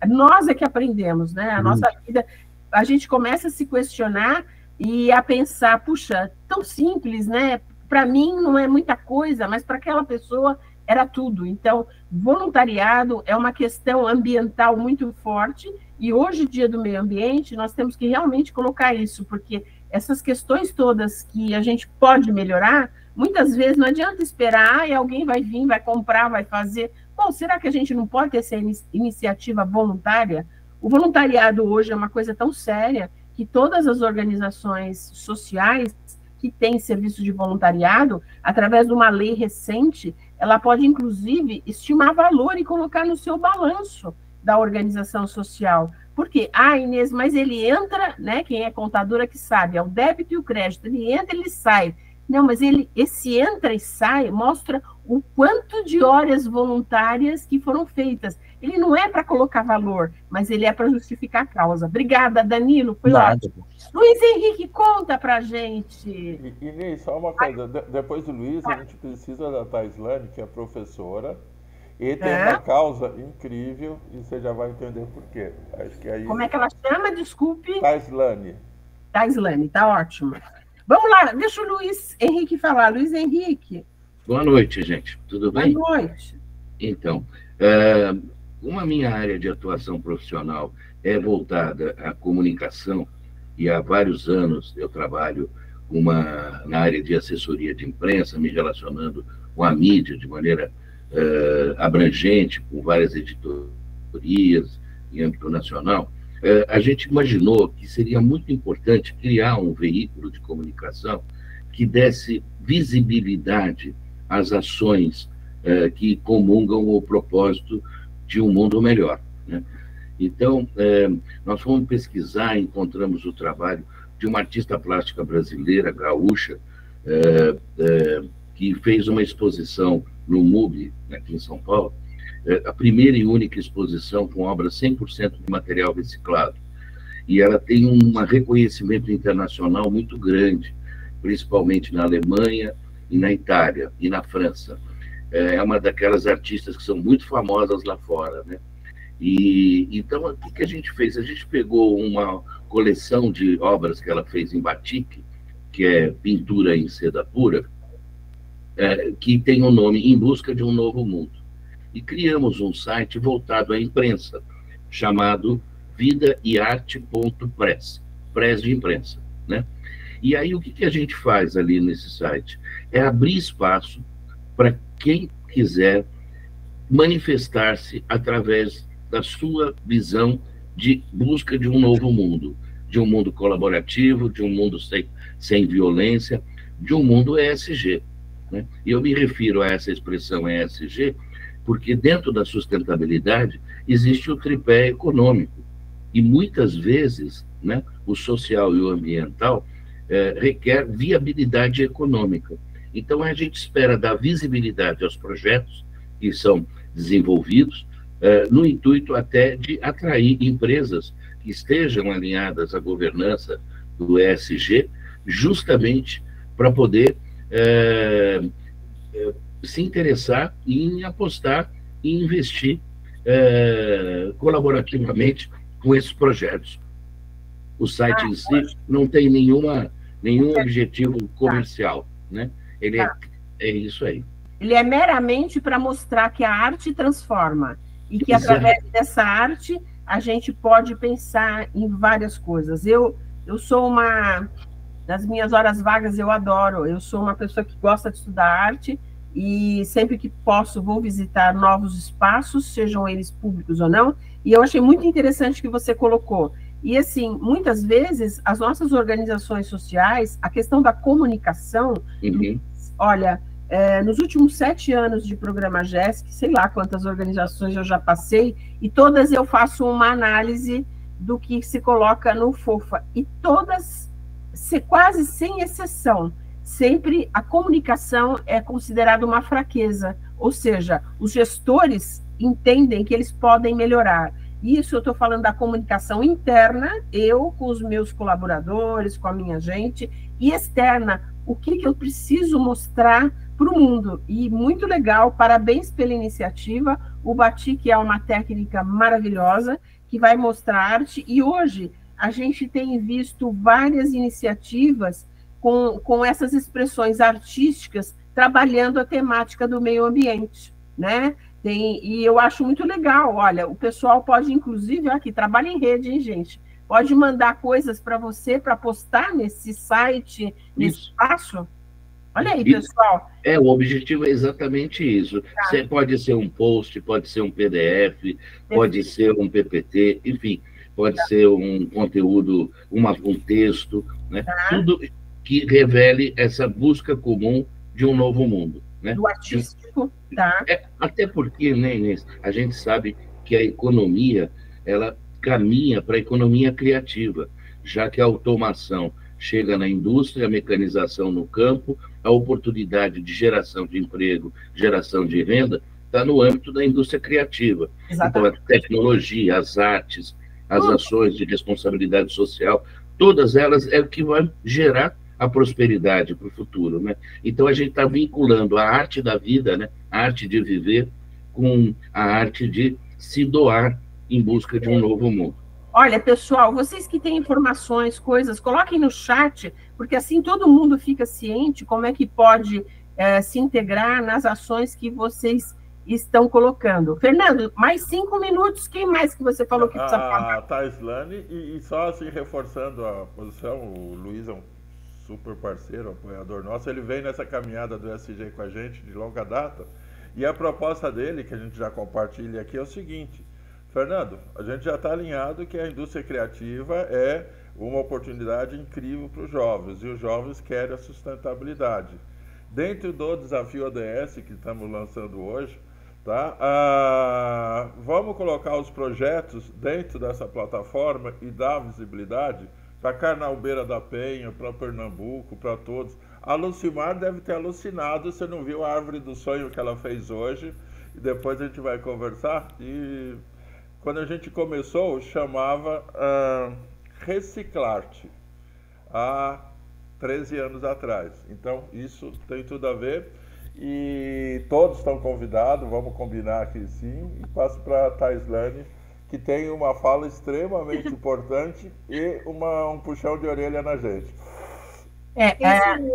S1: nós é que aprendemos, né? A nossa vida, a gente começa a se questionar e a pensar, puxa, tão simples, né? Para mim não é muita coisa, mas para aquela pessoa era tudo. Então, voluntariado é uma questão ambiental muito forte, e hoje, dia do meio ambiente, nós temos que realmente colocar isso, porque essas questões todas que a gente pode melhorar, muitas vezes não adianta esperar e alguém vai vir, vai comprar, vai fazer. Bom, será que a gente não pode ter essa iniciativa voluntária? O voluntariado hoje é uma coisa tão séria que todas as organizações sociais que têm serviço de voluntariado, através de uma lei recente, ela pode, inclusive, estimar valor e colocar no seu balanço da organização social. Por quê? Ah, Inês, mas ele entra, né? Quem é contadora que sabe, é o débito e o crédito, ele entra, ele sai. Não, mas esse entra e sai mostra o quanto de horas voluntárias que foram feitas. Ele não é para colocar valor, mas ele é para justificar a causa. Obrigada, Danilo, foi ótimo. Luiz Henrique, conta para a gente.
S2: Inês, só uma coisa, depois do Luiz, a gente precisa da Taislane, que é professora, e tem uma causa incrível, e você já vai entender por quê. Acho que aí...
S1: Como é que ela chama? Desculpe.
S2: Taislane.
S1: Taislane, tá ótimo. Vamos lá, deixa o Luiz Henrique falar. Luiz Henrique.
S9: Boa noite, gente. Tudo bem?
S1: Boa noite.
S9: Então, como a minha área de atuação profissional é voltada à comunicação, e há vários anos eu trabalho na área de assessoria de imprensa, me relacionando com a mídia de maneira abrangente, com várias editorias em âmbito nacional, a gente imaginou que seria muito importante criar um veículo de comunicação que desse visibilidade às ações que comungam o propósito de um mundo melhor, né? Então, nós fomos pesquisar, encontramos o trabalho de uma artista plástica brasileira, gaúcha, que fez uma exposição no MUB, aqui em São Paulo, a primeira e única exposição com obras 100% de material reciclado. E ela tem um reconhecimento internacional muito grande, principalmente na Alemanha e na Itália e na França. É uma daquelas artistas que são muito famosas lá fora, né? E então, o que a gente fez? A gente pegou uma coleção de obras que ela fez em batik, que é pintura em seda pura, que tem o nome Em Busca de um Novo Mundo. E criamos um site voltado à imprensa, chamado vidaearte.press, press de imprensa, né? E aí, o que a gente faz ali nesse site? É abrir espaço para quem quiser manifestar-se através da sua visão de busca de um novo mundo, de um mundo colaborativo, de um mundo sem violência, de um mundo ESG, né? E eu me refiro a essa expressão ESG porque dentro da sustentabilidade existe o tripé econômico, e muitas vezes, né, o social e o ambiental requer viabilidade econômica. Então, a gente espera dar visibilidade aos projetos que são desenvolvidos, no intuito até de atrair empresas que estejam alinhadas à governança do ESG, justamente para poder se interessar em apostar e investir colaborativamente com esses projetos. O site em si não tem nenhum objetivo comercial, né? Ele é isso aí.
S1: Ele é meramente para mostrar que a arte transforma e que através dessa arte a gente pode pensar em várias coisas. Eu sou nas minhas horas vagas eu sou uma pessoa que gosta de estudar arte e sempre que posso vou visitar novos espaços, sejam eles públicos ou não, e eu achei muito interessante que você colocou. E assim, muitas vezes as nossas organizações sociais, a questão da comunicação, olha, nos últimos 7 anos de programa GESC, sei lá quantas organizações eu já passei, e todas eu faço uma análise do que se coloca no FOFA, e todas, quase sem exceção, sempre a comunicação é considerada uma fraqueza, ou seja, os gestores entendem que eles podem melhorar. Isso eu estou falando da comunicação interna, eu com os meus colaboradores, com a minha gente, e externa, o que eu preciso mostrar para o mundo. E muito legal, parabéns pela iniciativa, o batik é uma técnica maravilhosa, que vai mostrar arte, e hoje a gente tem visto várias iniciativas com essas expressões artísticas, trabalhando a temática do meio ambiente, né? E eu acho muito legal, olha, o pessoal pode, inclusive, aqui, trabalha em rede, hein, gente? Pode mandar coisas para você, para postar nesse site, nesse espaço. Olha aí, pessoal.
S9: O objetivo é exatamente isso.
S1: Tá.
S9: Pode ser um post, pode ser um PDF, pode ser um PPT, enfim, pode ser um conteúdo, um texto, né?
S1: Tá.
S9: Tudo que revele essa busca comum de um novo mundo. Né?
S1: Do artístico, tá?
S9: Até porque, né, Inês, a gente sabe que a economia, ela caminha para a economia criativa, já que a automação chega na indústria, a mecanização no campo, a oportunidade de geração de emprego, geração de renda, está no âmbito da indústria criativa.
S1: Exatamente.
S9: Então, a tecnologia, as artes, as ações de responsabilidade social, todas elas é o que vai gerar a prosperidade para o futuro, né? Então, a gente está vinculando a arte da vida, né? A arte de viver, com a arte de se doar em busca de um novo mundo.
S1: Olha, pessoal, vocês que têm informações, coisas, coloquem no chat, porque assim todo mundo fica ciente como é que pode se integrar nas ações que vocês estão colocando. Fernando, mais 5 minutos, quem mais que você falou que precisa falar?
S2: A Taislane, e só assim, reforçando a posição, o Luiz é um super parceiro, apoiador nosso, ele vem nessa caminhada do SG com a gente de longa data, e a proposta dele, que a gente já compartilha aqui, é o seguinte: Fernando, a gente já está alinhado que a indústria criativa é uma oportunidade incrível para os jovens, e os jovens querem a sustentabilidade. Dentro do desafio ODS que estamos lançando hoje, tá? Vamos colocar os projetos dentro dessa plataforma e dar visibilidade para Carnalbeira da Penha, para Pernambuco, para todos. A Lucimar deve ter alucinado, você não viu a árvore do sonho que ela fez hoje, e depois a gente vai conversar. E quando a gente começou, chamava Reciclarte, há 13 anos atrás. Então, isso tem tudo a ver. E todos estão convidados, vamos combinar aqui sim. E passo para a Taislane, que tem uma fala extremamente importante e um puxão de orelha na gente.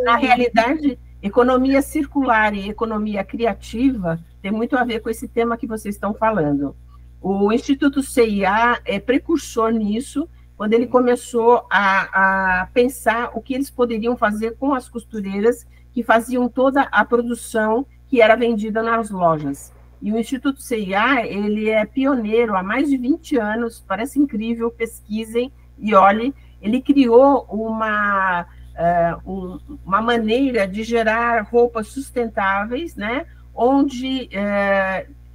S1: Na realidade, economia circular e economia criativa tem muito a ver com esse tema que vocês estão falando. O Instituto CIA é precursor nisso, quando ele começou a pensar o que eles poderiam fazer com as costureiras que faziam toda a produção que era vendida nas lojas. E o Instituto CIA, ele é pioneiro há mais de 20 anos, parece incrível, pesquisem e olhem. Ele criou uma maneira de gerar roupas sustentáveis, né, onde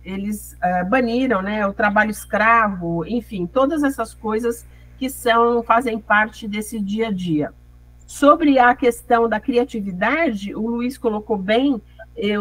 S1: eles baniram, né, o trabalho escravo, enfim, todas essas coisas que fazem parte desse dia a dia. Sobre a questão da criatividade, o Luiz colocou bem,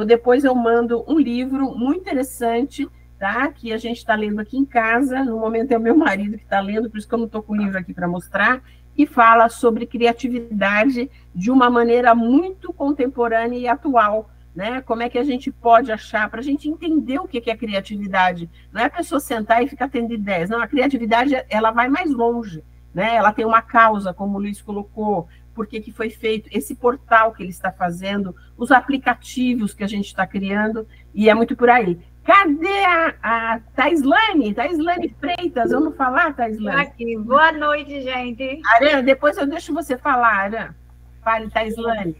S1: depois eu mando um livro muito interessante, tá, que a gente está lendo aqui em casa, no momento é o meu marido que está lendo, por isso que eu não estou com o livro aqui para mostrar, que fala sobre criatividade de uma maneira muito contemporânea e atual, né? Como é que a gente pode achar, para a gente entender o que é criatividade. Não é a pessoa sentar e ficar tendo ideias, não, a criatividade ela vai mais longe, né? Ela tem uma causa, como o Luiz colocou, por que foi feito esse portal que ele está fazendo, os aplicativos que a gente está criando, e é muito por aí. Cadê a Taislane? Taislane Freitas, vamos falar, Taislane?
S10: Aqui, boa noite, gente.
S1: Aran, depois eu deixo você falar, Aran. Fale, Taislane.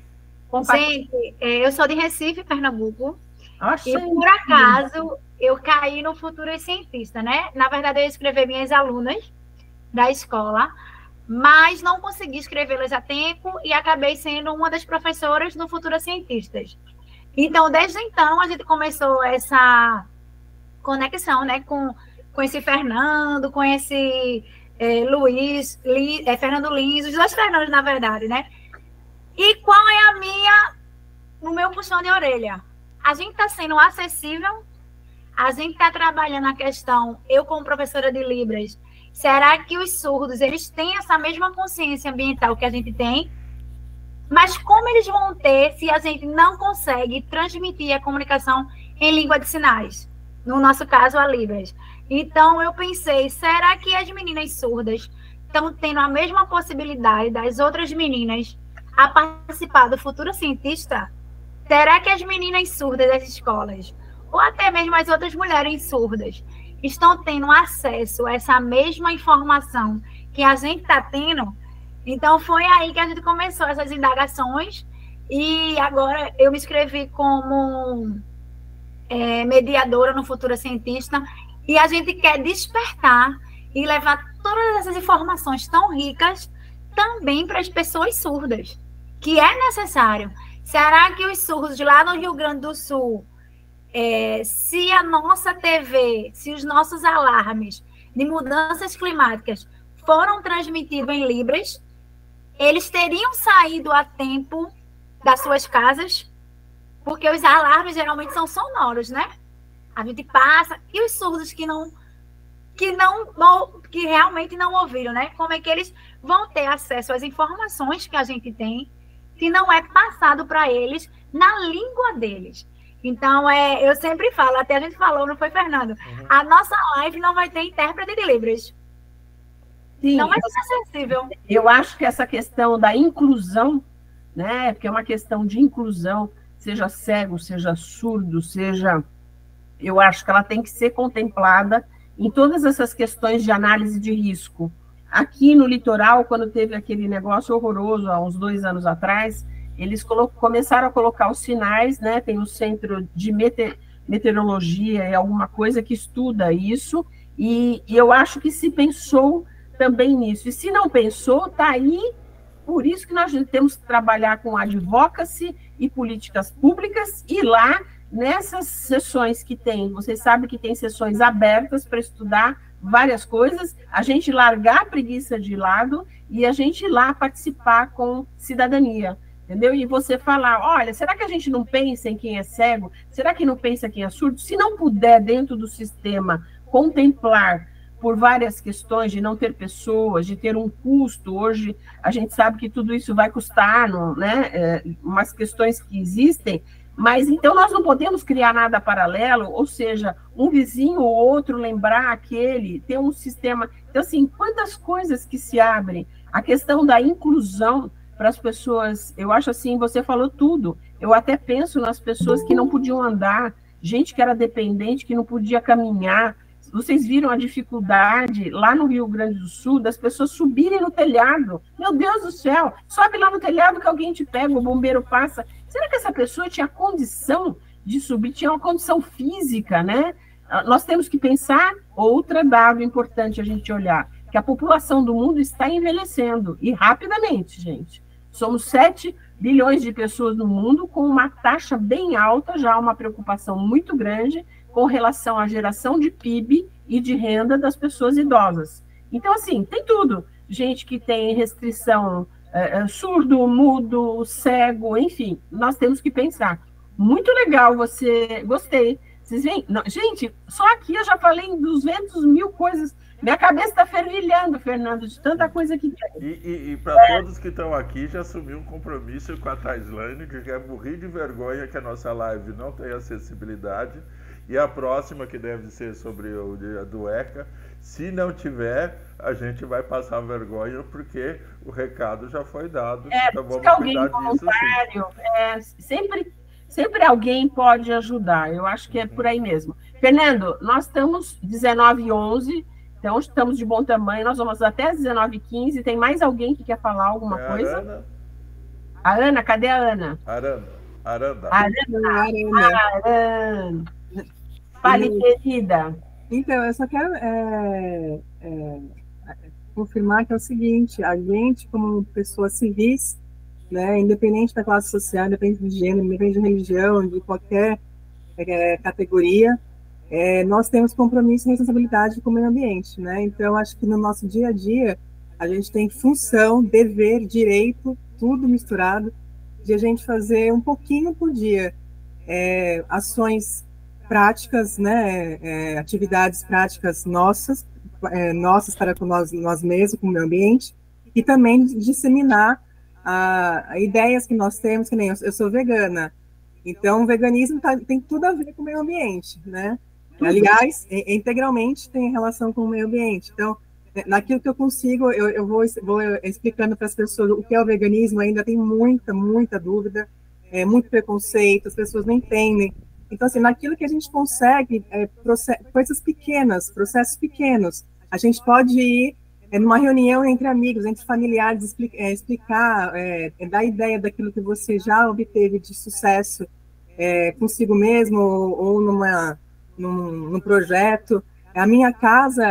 S10: Gente, eu sou de Recife, Pernambuco,
S1: Nossa,
S10: e por acaso eu caí no Futuro Cientista, né? Na verdade, eu escrevi minhas alunas da escola, mas não consegui escrevê-las a tempo e acabei sendo uma das professoras do Futuro Cientistas. Então, desde então, a gente começou essa conexão, né, com esse Fernando, com esse Fernando Lins, os dois Fernandos, na verdade, né? E qual é o meu puxão de orelha? A gente está sendo acessível, a gente está trabalhando a questão, eu como professora de Libras, será que os surdos, eles têm essa mesma consciência ambiental que a gente tem? Mas como eles vão ter se a gente não consegue transmitir a comunicação em língua de sinais? No nosso caso, a Libras. Então, eu pensei, será que as meninas surdas estão tendo a mesma possibilidade das outras meninas a participar do Futuro Cientista? Será que as meninas surdas das escolas, ou até mesmo as outras mulheres surdas, estão tendo acesso a essa mesma informação que a gente está tendo? Então, foi aí que a gente começou essas indagações E agora eu me inscrevi como mediadora no Futura Cientista, e a gente quer despertar e levar todas essas informações tão ricas também para as pessoas surdas, que é necessário. Será que os surdos de lá no Rio Grande do Sul, se a nossa TV, se os nossos alarmes de mudanças climáticas foram transmitidos em Libras, eles teriam saído a tempo das suas casas? Porque os alarmes geralmente são sonoros, né? A gente passa, e os surdos que realmente não ouviram, né? Como é que eles vão ter acesso às informações que a gente tem, que não é passado para eles na língua deles? Então, eu sempre falo, até a gente falou, não foi, Fernando? A nossa live não vai ter intérprete de Libras. Sim, não vai ser acessível.
S1: Eu acho que essa questão da inclusão, né? Porque é uma questão de inclusão, seja cego, seja surdo, seja... Eu acho que ela tem que ser contemplada em todas essas questões de análise de risco. Aqui no litoral, quando teve aquele negócio horroroso, há uns 2 anos atrás, eles começaram a colocar os sinais, né? Tem o Centro de Meteorologia e alguma coisa que estuda isso, e eu acho que se pensou também nisso. E se não pensou, está aí. Por isso que nós temos que trabalhar com advocacy e políticas públicas, e lá, nessas sessões que tem, vocês sabem que tem sessões abertas para estudar várias coisas, a gente largar a preguiça de lado e a gente ir lá participar com cidadania, entendeu? E você falar, olha, será que a gente não pensa em quem é cego? Será que não pensa em quem é surdo? Se não puder, dentro do sistema, contemplar por várias questões de não ter pessoas, de ter um custo, hoje a gente sabe que tudo isso vai custar, né? Umas questões que existem, mas então nós não podemos criar nada paralelo, ou seja, um vizinho ou outro lembrar aquele, ter um sistema. Então, assim, quantas coisas que se abrem, a questão da inclusão para as pessoas, eu acho assim, você falou tudo, eu até penso nas pessoas que não podiam andar, gente que era dependente, que não podia caminhar. Vocês viram a dificuldade lá no Rio Grande do Sul das pessoas subirem no telhado. Meu Deus do céu, sobe lá no telhado que alguém te pega, o bombeiro passa. Será que essa pessoa tinha condição de subir? Tinha uma condição física, né? Nós temos que pensar, outro dado importante a gente olhar, que a população do mundo está envelhecendo, e rapidamente, gente. Somos 7 bilhões de pessoas no mundo, com uma taxa bem alta, já uma preocupação muito grande, com relação à geração de PIB e de renda das pessoas idosas. Então, assim, tem tudo. Gente que tem restrição, surdo, mudo, cego, enfim, nós temos que pensar. Muito legal, gostei. Vocês veem? Não, gente, só aqui eu já falei em 200.000 coisas. Minha cabeça está fervilhando, Fernando, de tanta coisa que tem.
S2: E para todos que estão aqui, já assumi um compromisso com a Taislane, que quer morrer de vergonha que a nossa live não tem acessibilidade. E a próxima, que deve ser sobre o dia do ECA, se não tiver, a gente vai passar vergonha, porque o recado já foi dado. Então vamos cuidar disso, sim.
S1: Sempre alguém pode ajudar, eu acho que é por aí mesmo. Fernando, nós estamos 19h11, então estamos de bom tamanho, nós vamos até 19h15. Tem mais alguém que quer falar alguma coisa?
S2: Ana.
S1: A Ana, cadê a Ana?
S2: Aranda.
S1: Fale, querida.
S11: Então, eu só quero confirmar que é o seguinte: a gente, como pessoas civis, né, independente da classe social, independente de gênero, independente de religião, de qualquer categoria, nós temos compromisso e responsabilidade com o meio ambiente, né? Então, acho que no nosso dia a dia, a gente tem função, dever, direito, tudo misturado, de a gente fazer um pouquinho por dia, ações práticas, né, atividades práticas nossas para com nós mesmos, com o meio ambiente, e também disseminar ideias que nós temos, que nem eu sou vegana, então o veganismo tem tudo a ver com o meio ambiente, né? Aliás, integralmente tem relação com o meio ambiente. Então, naquilo que eu consigo, eu vou explicando para as pessoas o que é o veganismo. Ainda tem muita dúvida, muito preconceito, as pessoas não entendem. Então, assim, naquilo que a gente consegue, coisas pequenas, processos pequenos, a gente pode ir numa reunião entre amigos, entre familiares, explicar, dar a ideia daquilo que você já obteve de sucesso consigo mesmo ou num projeto. A minha casa,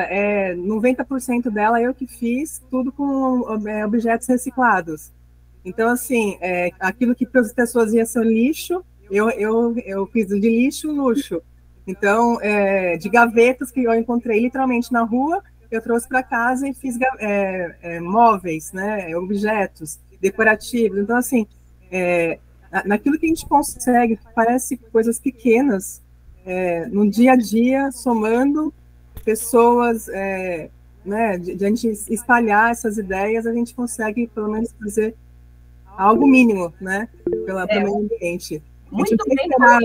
S11: 90% dela eu que fiz, tudo com objetos reciclados. Então, assim, aquilo que para as pessoas ia ser lixo, eu fiz de lixo luxo. Então, de gavetas que eu encontrei literalmente na rua, eu trouxe para casa e fiz móveis, né, objetos decorativos. Então, assim, naquilo que a gente consegue, que parece coisas pequenas, no dia a dia, somando pessoas, né, de a gente espalhar essas ideias, a gente consegue, pelo menos, fazer algo mínimo, né, pelo meio ambiente.
S1: Muito bem.
S11: Não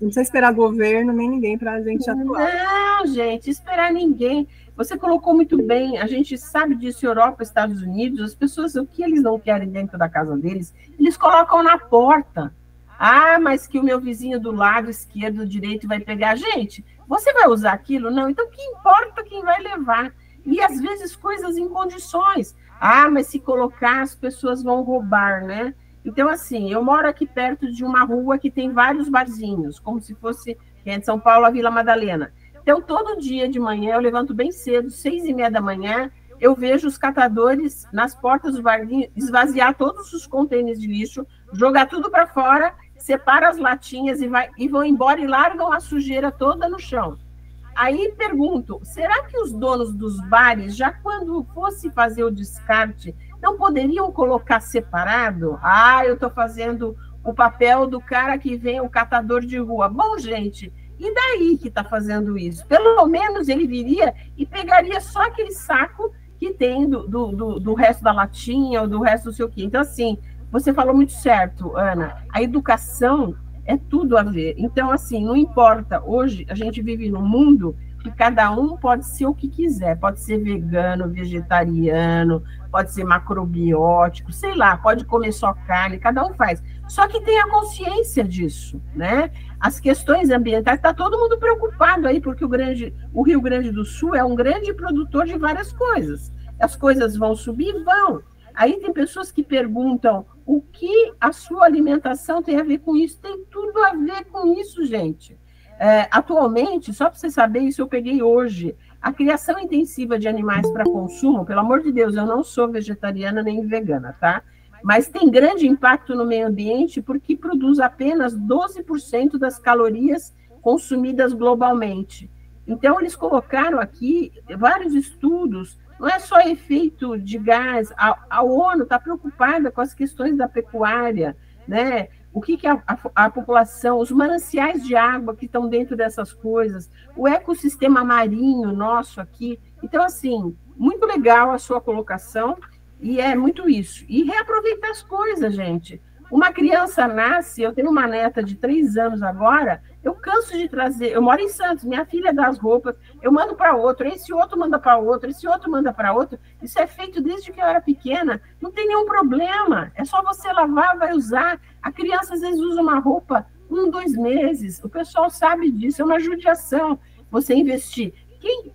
S11: precisa esperar governo nem ninguém para a gente atuar.
S1: Não, gente, esperar ninguém. Você colocou muito bem, a gente sabe disso, Europa, Estados Unidos, as pessoas, o que eles não querem dentro da casa deles, eles colocam na porta. Ah, mas que o meu vizinho do lado esquerdo, direito vai pegar. Gente, você vai usar aquilo? Não, então que importa quem vai levar? E às vezes coisas em condições. Ah, mas se colocar as pessoas vão roubar, né? Então, assim, eu moro aqui perto de uma rua que tem vários barzinhos, como se fosse, em São Paulo, a Vila Madalena. Então, todo dia de manhã, eu levanto bem cedo, 6h30 da manhã, eu vejo os catadores nas portas do barzinho esvaziar todos os contêineres de lixo, jogar tudo para fora, separa as latinhas e vão embora e largam a sujeira toda no chão. Aí pergunto, será que os donos dos bares, já quando fosse fazer o descarte, não poderiam colocar separado? Ah, eu estou fazendo o papel do cara que vem, o catador de rua. Bom, gente, e daí que está fazendo isso? Pelo menos ele viria e pegaria só aquele saco que tem do resto da latinha ou do resto do seu quê. Então, assim, você falou muito certo, Ana, a educação é tudo a ver. Então, assim, não importa, hoje a gente vive num mundo que cada um pode ser o que quiser, pode ser vegano, vegetariano, pode ser macrobiótico, sei lá, pode comer só carne, cada um faz. Só que tem a consciência disso, né? As questões ambientais, está todo mundo preocupado aí, porque o Rio Grande do Sul é um grande produtor de várias coisas. As coisas vão subir? Vão. Aí tem pessoas que perguntam o que a sua alimentação tem a ver com isso. Tem tudo a ver com isso, gente. Atualmente, só para você saber, isso eu peguei hoje, a criação intensiva de animais para consumo, pelo amor de Deus, eu não sou vegetariana nem vegana, tá? Mas tem grande impacto no meio ambiente porque produz apenas 12% das calorias consumidas globalmente. Então, eles colocaram aqui vários estudos, não é só efeito de gás, a ONU está preocupada com as questões da pecuária, né? O que a população, os mananciais de água que estão dentro dessas coisas, o ecossistema marinho nosso aqui. Então, assim, muito legal a sua colocação, e é muito isso. E reaproveitar as coisas, gente. Uma criança nasce, eu tenho uma neta de 3 anos agora, eu canso de trazer, eu moro em Santos, minha filha dá as roupas, eu mando para outro, esse outro manda para outro, esse outro manda para outro, isso é feito desde que eu era pequena, não tem nenhum problema, é só você lavar, vai usar, a criança às vezes usa uma roupa 1, 2 meses, o pessoal sabe disso, é uma judiação, você investir.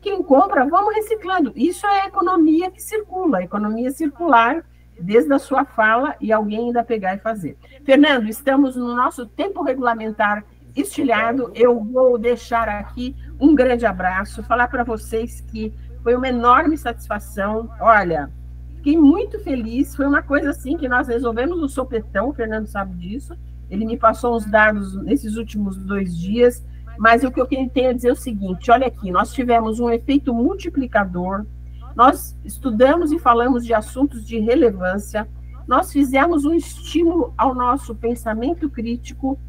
S1: Quem compra, vamos reciclando, isso é a economia que circula, a economia circular, desde a sua fala, e alguém ainda pegar e fazer. Fernando, estamos no nosso tempo regulamentar estilhado, eu vou deixar aqui um grande abraço, falar para vocês que foi uma enorme satisfação, olha, fiquei muito feliz, foi uma coisa assim que nós resolvemos no sopetão, o Fernando sabe disso, ele me passou uns dados nesses últimos 2 dias, mas o que eu tenho a dizer é o seguinte, olha aqui, nós tivemos um efeito multiplicador, nós estudamos e falamos de assuntos de relevância, nós fizemos um estímulo ao nosso pensamento crítico,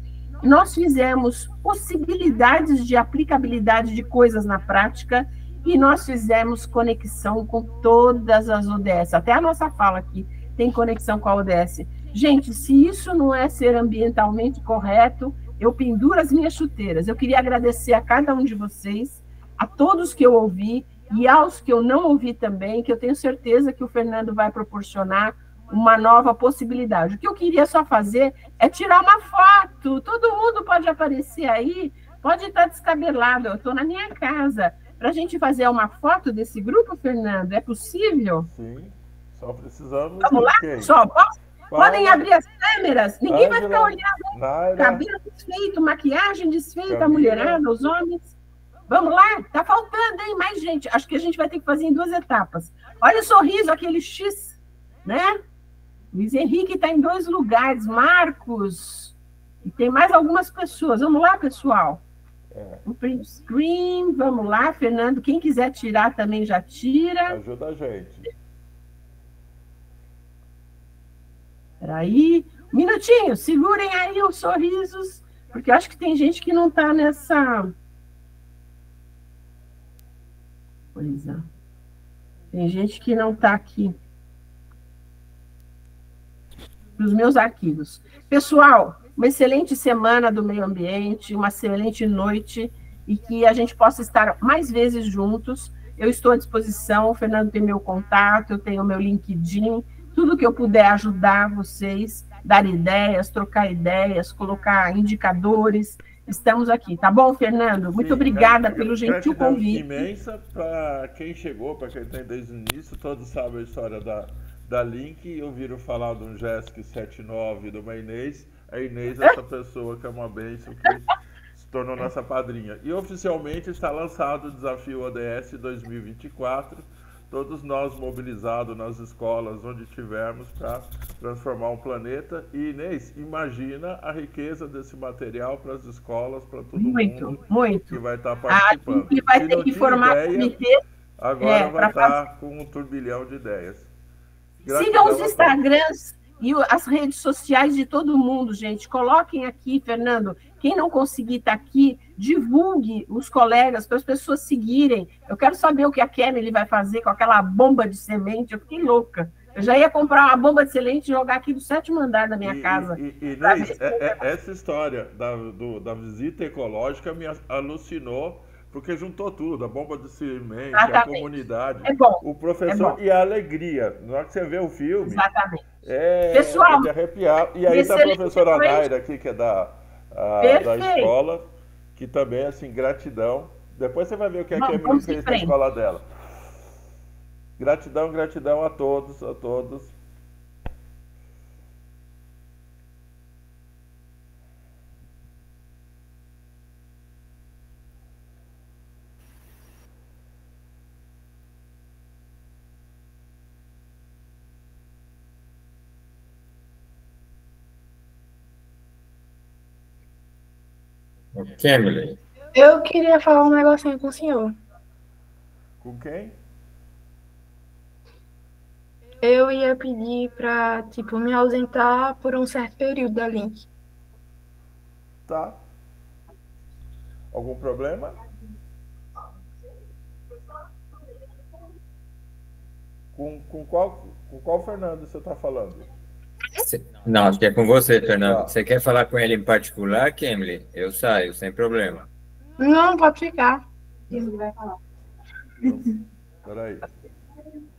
S1: nós fizemos possibilidades de aplicabilidade de coisas na prática e nós fizemos conexão com todas as ODS. Até a nossa fala aqui tem conexão com a ODS. Gente, se isso não é ser ambientalmente correto, eu penduro as minhas chuteiras. Eu queria agradecer a cada um de vocês, a todos que eu ouvi e aos que eu não ouvi também, que eu tenho certeza que o Fernando vai proporcionar uma nova possibilidade. O que eu queria só fazer é tirar uma foto, todo mundo pode aparecer aí, pode estar descabelado, eu estou na minha casa, para a gente fazer uma foto desse grupo, Fernando? É possível?
S2: Sim, só precisamos...
S1: Vamos lá, pessoal? Podem abrir as câmeras? Ninguém vai ficar olhando. Cabelo desfeito, maquiagem desfeita, a mulherada, os homens. Vamos lá? Tá faltando, hein? Mais gente. Acho que a gente vai ter que fazer em 2 etapas. Olha o sorriso, aquele X, né? Luiz Henrique está em 2 lugares. Marcos. E tem mais algumas pessoas. Vamos lá, pessoal? O print screen, vamos lá, Fernando. Quem quiser tirar também já tira.
S2: Ajuda a gente.
S1: Peraí, um minutinho, segurem aí os sorrisos, porque eu acho que tem gente que não está nessa... Pois é. Tem gente que não está aqui. Nos meus arquivos. Pessoal, uma excelente semana do meio ambiente, uma excelente noite, e que a gente possa estar mais vezes juntos. Eu estou à disposição, o Fernando tem meu contato, eu tenho meu LinkedIn, tudo que eu puder ajudar vocês, dar ideias, trocar ideias, colocar indicadores, estamos aqui. Tá bom, Fernando? Muito obrigada pelo gentil convite.
S2: Imensa para quem chegou, para quem tem desde o início, todos sabem a história da Link, ouviram falar de um GESC 79 de uma Inês. A Inês é essa pessoa que é uma bênção, que se tornou nossa padrinha. E oficialmente está lançado o Desafio ODS 2024, todos nós mobilizados nas escolas onde tivermos para transformar um planeta. E, Inês, imagina a riqueza desse material para as escolas, para todo mundo que vai estar participando.
S1: E vai ter que formar comitê.
S2: Agora vai estar com um turbilhão de ideias.
S1: Sigam os Instagrams e as redes sociais de todo mundo, gente. Coloquem aqui, Fernando. Quem não conseguir estar aqui, divulgue os colegas para as pessoas seguirem. Eu quero saber o que a Kemily vai fazer com aquela bomba de semente. Eu fiquei louca. Eu já ia comprar uma bomba de semente e jogar aqui do 7º andar da minha casa.
S2: Inês, essa história da visita ecológica me alucinou, porque juntou tudo, a bomba de semente, a comunidade, o professor e a alegria. Na hora que você vê o filme,
S1: Pessoal,
S2: é de arrepiar. E aí está a professora Naira aqui, que é da escola, que também, assim, gratidão. Depois você vai ver o que a Kemily fez na escola dela. Gratidão, gratidão a todos, a todos.
S12: Kemily.
S4: Eu queria falar um negocinho com o senhor.
S2: Com quem?
S4: Eu ia pedir para, tipo, me ausentar por um certo período da Link.
S2: Tá. Algum problema? Com qual Fernando você está falando?
S12: Não, acho que é com você, Fernando. Tá. Você quer falar com ele em particular, Kemily? Eu saio, sem problema.
S4: Não, pode ficar. Ele vai falar.
S2: Peraí.